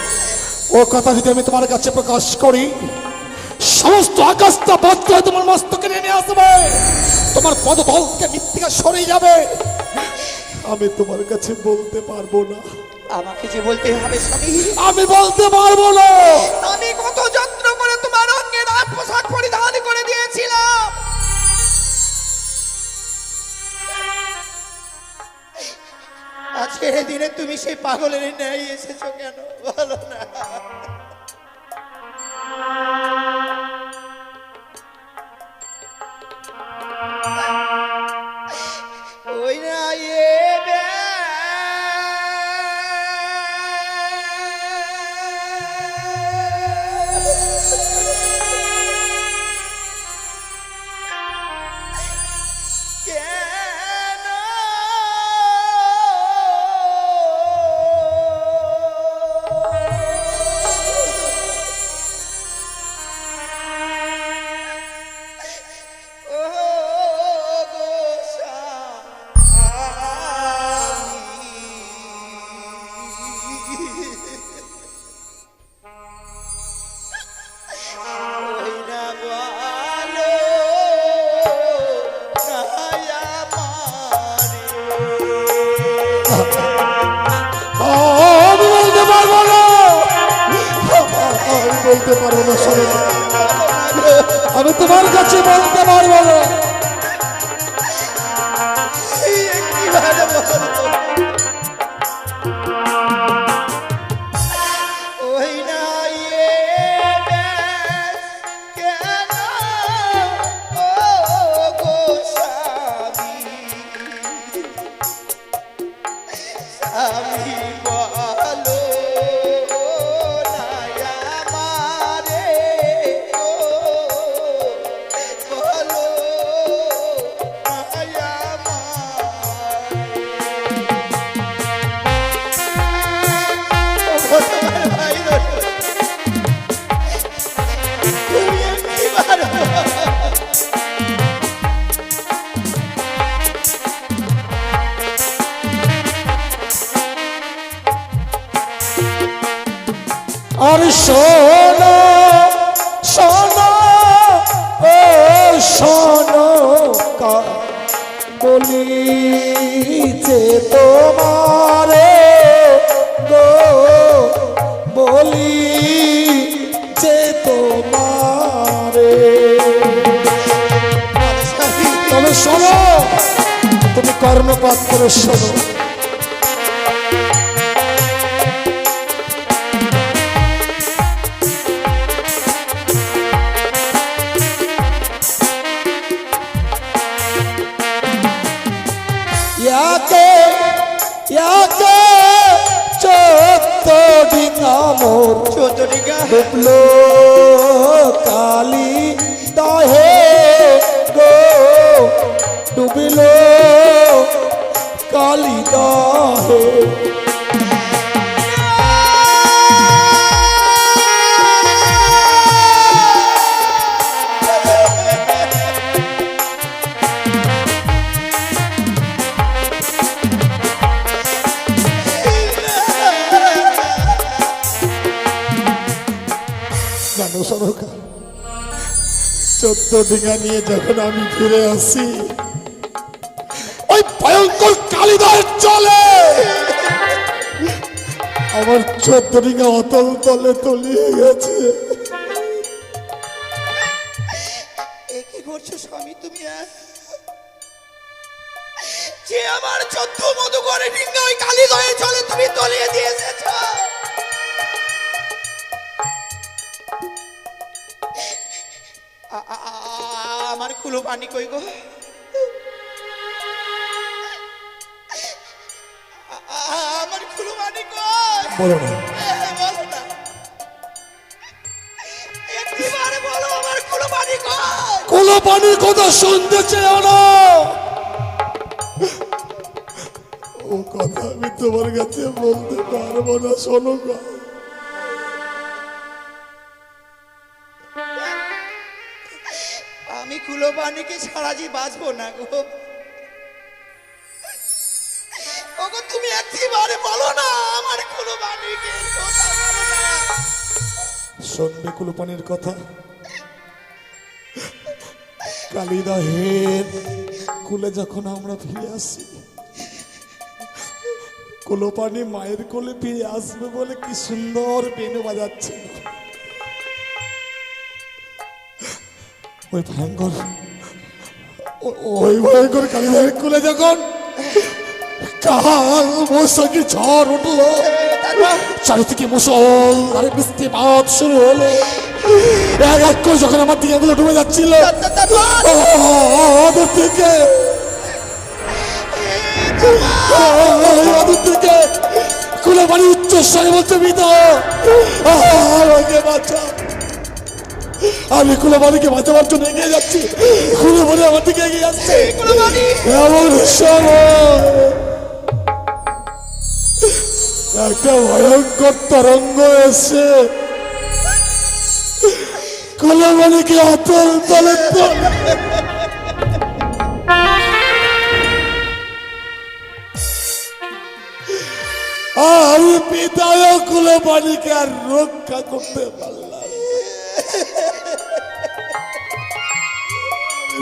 ও কথা যদি আমি তোমার কাছে প্রকাশ করি, সমস্ত আকাশটা বদ্ধ হয়ে তোমার মস্তকে নেমে আসবে, তোমার পদতল থেকে মৃত্তিকা সরে যাবে। আমি তোমার কাছে বলতে পারবো না। আমাকে যে বলতে হবে স্বামী, আমি বলতে পারবো না। আমি কত যত্ন করে তোমার অঙ্গে রাত পোশাক পরিধান করে দিয়েছিলাম। আজকের দিনে তুমি সেই পাগলের ন্যায় এসেছো কেন বলো না। ওই না আমি বলতে পারবো না, আমি বলতে পারবো না শোনো, আমি তোমার কাছে বলতে পারবো না। বলো শোনো শোনো ও শোনো বলিছে তোমারে গো বলিছে তোমারে। তবে শোনো, তুমি কর্ণপাত করে শোনো। ডুবলো কালী দহে গো ডুবলো কালী দহে। চোদ্দ ডিঙা নিয়ে যখন আমি ফিরে আসি ওই ভয়ঙ্কর কালিদার চলে আমার 14 ডিঙা অতল তলে তলিয়ে গেছে। কি করছো স্বামী তুমি? যে আমার 14 মতো করে ডিঙা ওই কালিদারে চলে তুমি তলিয়ে দিয়ে এসেছো। আমার কুলো পানি কই গো? আমার কুলো পানি কই? বলো না, বলো না, একবারে বলো আমার কুলো পানি কই? কুলো পানির কথা শুনতে চেও না, ও কথা আমি তোমার কাছে বলতে পারবো না। শোনো গো, আমি কুলো পানিকে ছাড়া যে বাঁচবো না গো। ওগো তুমি একবারে বলো না আমার কুলো পানিকে কথা বলো না। শুনবে কুলো পানির কথা? কালিদাহের কুলে যখন আমরা ফিরে আসি, কুলো পানি মায়ের কোলে ফিরে আসবে বলে কি সুন্দর বেনু বাজাচ্ছে। ওই ভয়ঙ্কর কালিদাহের কোলে যখন কাল বৈশাখী ঝড় উঠলো, চারিদিকে মুসল আর বৃষ্টিপাত শুরু হলো। এক এক করে যখন আমার দিকে ডুবে যাচ্ছিল, ওদের থেকে কুলে পানি উচ্চ স্বরে বলছে মিতা আমাকে বাঁচা। আমি কুলে পানিকে বাঁচাবার জন্য এগিয়ে যাচ্ছি, কুলে পানি আমার দিকে এগিয়ে যাচ্ছে। এমন সময় একটা ভয়ঙ্কর তরঙ্গ এসে কুলে পানিকে অতল তলে আমি পিতায় কুলে পানিকে আর রক্ষা করতে পারলাম,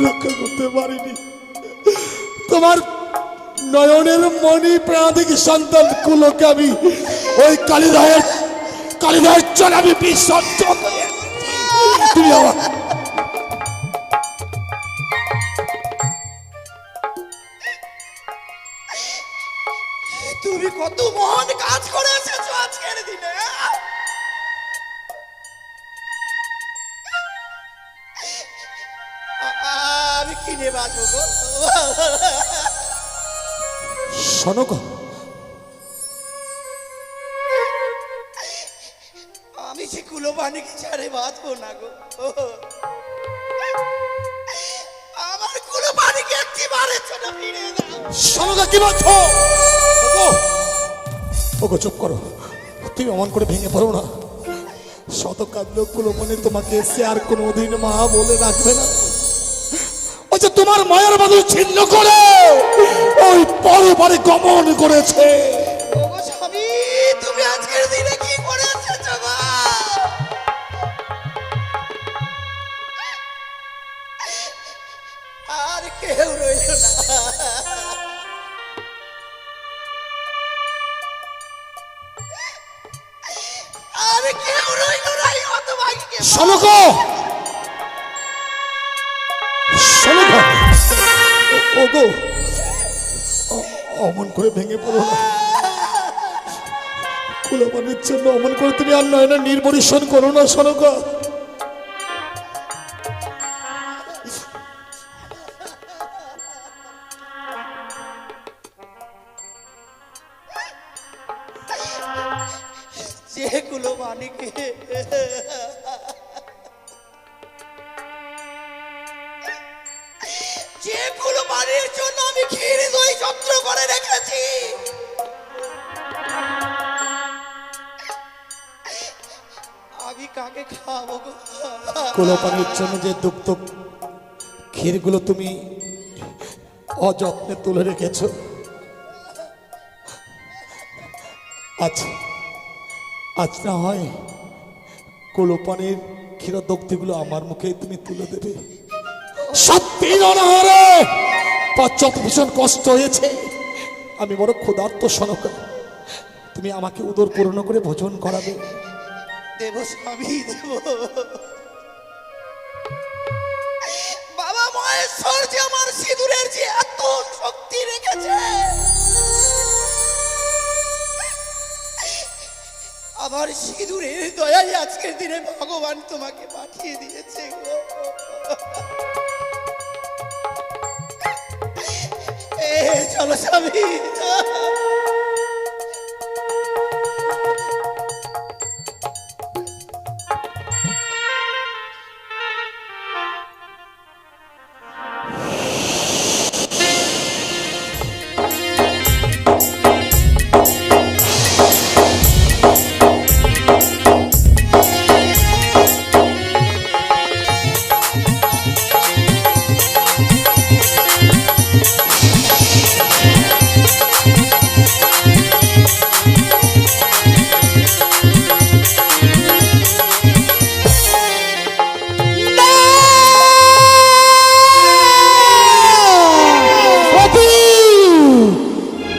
রক্ষা করতে পারিনি। তোমার নয়নের মণি প্রাণিক সন্তান কুলোকে আমি ওই কালিদাহের চল আমি বিসর্জন। তুমি আমার তুমি কত মহান কাজ করে এসেছো আজকের দিনে। আমি কিনে বাঁচবো? শোনো গো, আমি যে কুলো পানিকে ছাড়ে বাঁচবো না গো। আমার কুলো পানিকে একেবারে ছোট ফিরে দাও। শোনো গো, কি বলছো? ওগো চুপ করো, তুমি অমন করে ভেঙে পড়ো না। শত কাঁদলেও কুলো পানি তোমাকে এসে আর কোনোদিন মা বলে রাখবে না। ওই যে তোমার মায়ের বাঁধন ছিন্ন করে ওই পরপারে গমন করেছে। ওগো স্বামী, তুমি আজকের দিনে কি করে এসেছো গো? অমন করে ভেঙে পড়ো না। কুলপানির জন্য অমন করে তুমি আর নয় না নির্বরিশন করো না সনকা। যেগুলো মানিকে যেগুলো মানির জন্য আমি ক্ষীর দই যত্ন করে রেখেছি, আমি কাকে খাওয়াবো গো? কুলপানির জন্য যে দুগ্ধ ক্ষীরগুলো তুমি অযত্নে তুলে রেখেছো, আজ না হয় কুলপানির ক্ষীরদগ্ধগুলো আমার মুখে তুমি তুলে দেবে। সত্যি অনাহারে পশ্চাৎ ভীষণ কষ্ট হয়েছে, আমি বড় ক্ষুধার্ত সনকা, তুমি আমাকে উদর পূর্ণ করে ভোজন করাবে। দেব স্বামী দেব। বাবা মহেশ্বর যে আমার সিঁদুরের যে এত শক্তি রেখেছে, আমার সিঁদুরের দয়াই আজকের দিনে ভগবান তোমাকে পাঠিয়ে দিয়েছে গো। চলো স্বামী।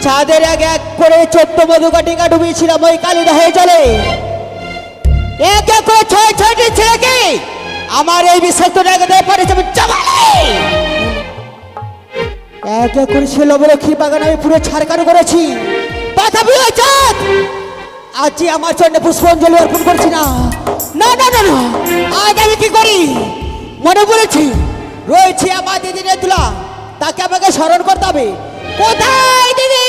চাঁদের এক এক করে 14 মধুকাটিকা ডুবিয়েছিলাম ওই কালীদহে জলে। এক এক করে 6-6টি ছেলেকে আমার এই বিষাক্ত জায়গায় পড়েছে এক এক করে সে লবলক্ষীর বাগান আমি পুরো ছাড়কানো করেছি। তথাপি ওই চাঁদ আজ আমার চরণে পুষ্পাঞ্জলি অর্পণ করছি না। না না না না, আজ আমি কি করি মনে পড়েছি, রয়েছে আমার দিদি নেতুলা, তাকে আমাকে স্মরণ করতে হবে। কোথায় দিদি?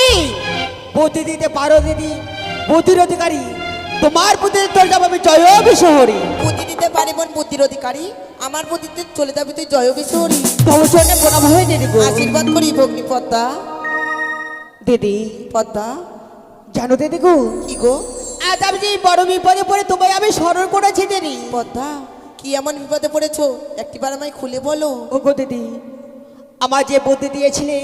বুদ্ধি দিতে পারো দিদি, বুদ্ধির অধিকারী, তোমার বুদ্ধিতে চলে যাবো আমি জয় বিশহরী। বুদ্ধি দিতে পারি বোন, বুদ্ধির অধিকারী, আমার বুদ্ধিতে চলে যাবে তুই জয় বিশহরী। তোমার চরণে প্রণাম হয়ে দিদি গো। আশীর্বাদ করি ভগ্নি পদ্মা। দিদি পদ্মা জানো দিদি গো, কি গো? আজ আমি যে বড় বিপদে পড়ে তোমায় আমি স্মরণ করেছি দিদি। পদ্মা কি এমন বিপদে পড়েছো, একটিবার আমায় খুলে বলো। ও গো দিদি, আমার যে বুদ্ধি দিয়েছিলে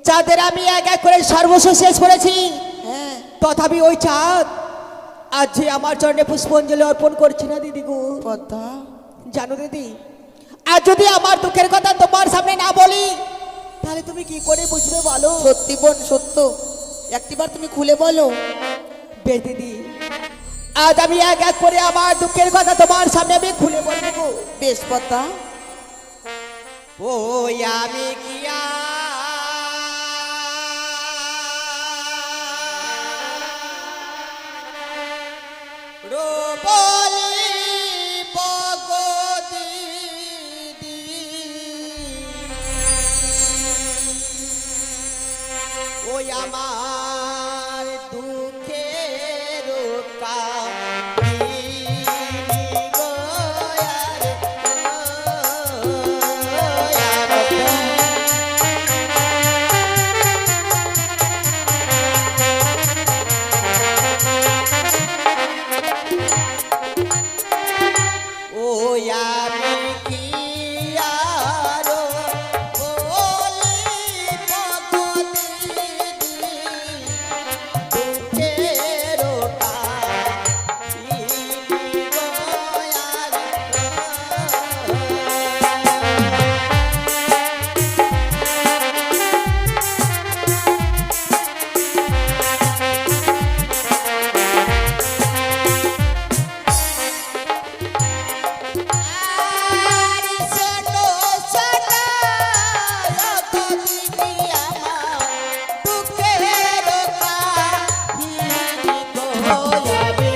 চাঁদের আমি এক এক করে সর্বস্ব শেষ করেছি। হ্যাঁ, তথাপি ওই চাঁদ আজ যে আমার চরণে পুষ্পাঞ্জলি অর্পণ করছি না দিদি গো। পদ্মা জানো দিদি, আর যদি আমার দুঃখের কথা তোমার সামনে না বলি তাহলে তুমি কি করে বুঝবে বলো? সত্যি বোন সত্য, একটিবার তুমি খুলে বলো। বেশ দিদি, আজ আমি এক এক করে আমার দুঃখের কথা তোমার সামনে আমি খুলে বলবো। বেশ পদ্মা। ওই আমি কি রোবলি পগদি ওই আমার দুঃখের আমি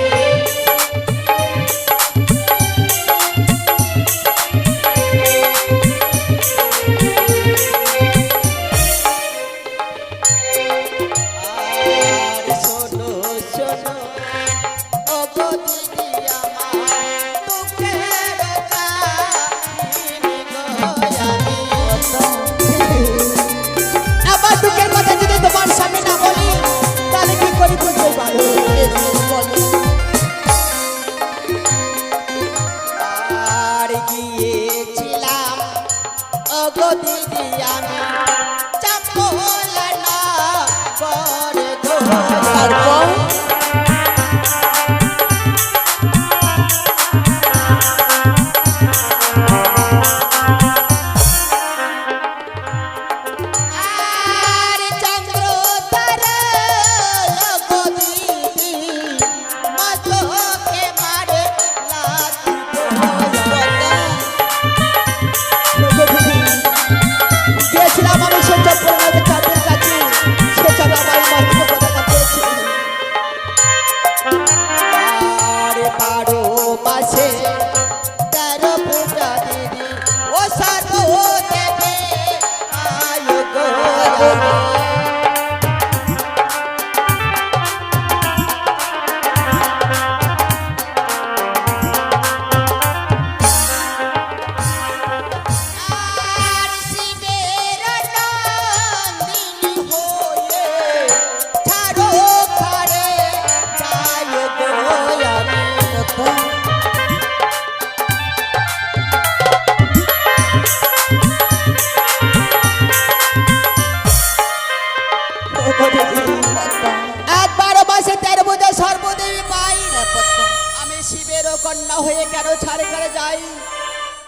আর শোনো শোনো ও গো দিদি আমার দুঃখের কাহিনী গো আমি আমার দুঃখের কথা যদি তোমার সামনে না বলি তাহলে কি করি বুঝতে পারো বলো আর গিয়েছিলাম ও গো দিদি আমি চাপলা না করে গো তারপর আর চন্দ্র তারা গো দিদি মাঝোকে মারে লাথি গিয়েছিলাম আমি সেই চন্দ্রনাথের চাঁদের কাছে সে চাঁদ আমার মাথাকে পতাকা করেছিল আর 12 মাসে 13 পূজা দিদি ও সাধু দেবে আয় গো আর শিবের নন্দিনী হয়ে ছাড়ো ঘরে যাই গো আমি এক 12 মাসে 13 বোঝা সর্বদেবী পাই আমি শিবের কন্যা হয়ে কেন ছাড়ে করে যাই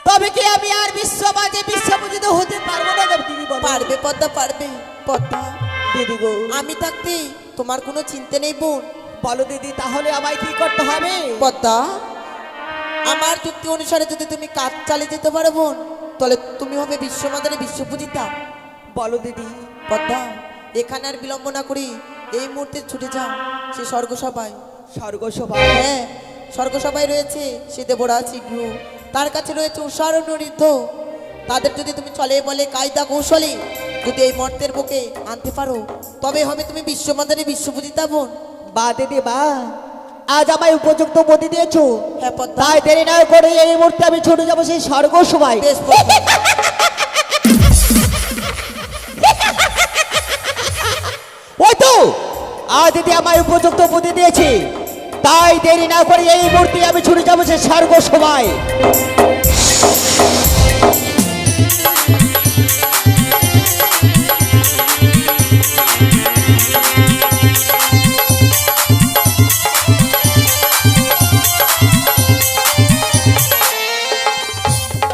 তবে কি আমি আর বিশ্ববাদে বিশ্বপূজিত হতে পারবো না দিদি বলো পারবে পদ্মা, পারবে পদ্মা। দিদি গো আমি থাকতে তোমার কোনো চিন্তা নেই বোন। বলো দিদি তাহলে আমায় কি করতে হবে পদ্মা, আমার যুক্তি অনুসারে যদি তুমি কাজ চালিয়ে যেতে পারো বোন, তাহলে তুমি হবে বিশ্বমাতারে বিশ্বপূজিতা। বলো দিদি পদ্মা, এখানে আর বিলম্ব না করি এই মুহূর্তে ছুটে যাও সে স্বর্গসভায়। স্বর্গসভা হ্যাঁ, স্বর্গসভায় রয়েছে সে দেবরাজ শীঘ্র, তার কাছে রয়েছে উষার নৃত্য। তাদের যদি তুমি চলে বলে কায়দা কৌশলে যদি এই মর্তের বুকে আনতে পারো, তবে হবে তুমি বিশ্বমাতারে বিশ্বপূজিতা বোন। বা দিদি বা আজ আমায় উপযুক্ত বদি দিয়েছো হ্যাঁ পদ্মা, তাই দেরি না করে এই মুহূর্তে আমি ছুটে যাবো সেই স্বর্গসভায় বেশ পদ্মা। ওই তো আজ দিদি আমায় উপযুক্ত বুদ্ধি দিয়েছে তাই দেরি না করে এই মুহূর্তে আমি ছুটে যাবো সেই স্বর্গসভায়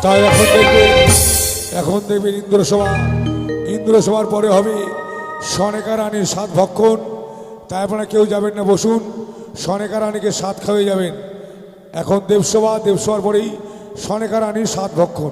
তাই এখন দেখবেন ইন্দ্রসভার পরে হবে সনেকা রানীর 7 ভক্ষণ। তাই আপনারা কেউ যাবেন না, বসুন, সনেকা রানীকে 7 খাওয়াই যাবেন। এখন দেবসভার পরেই সনেকা রানীর 7 ভক্ষণ।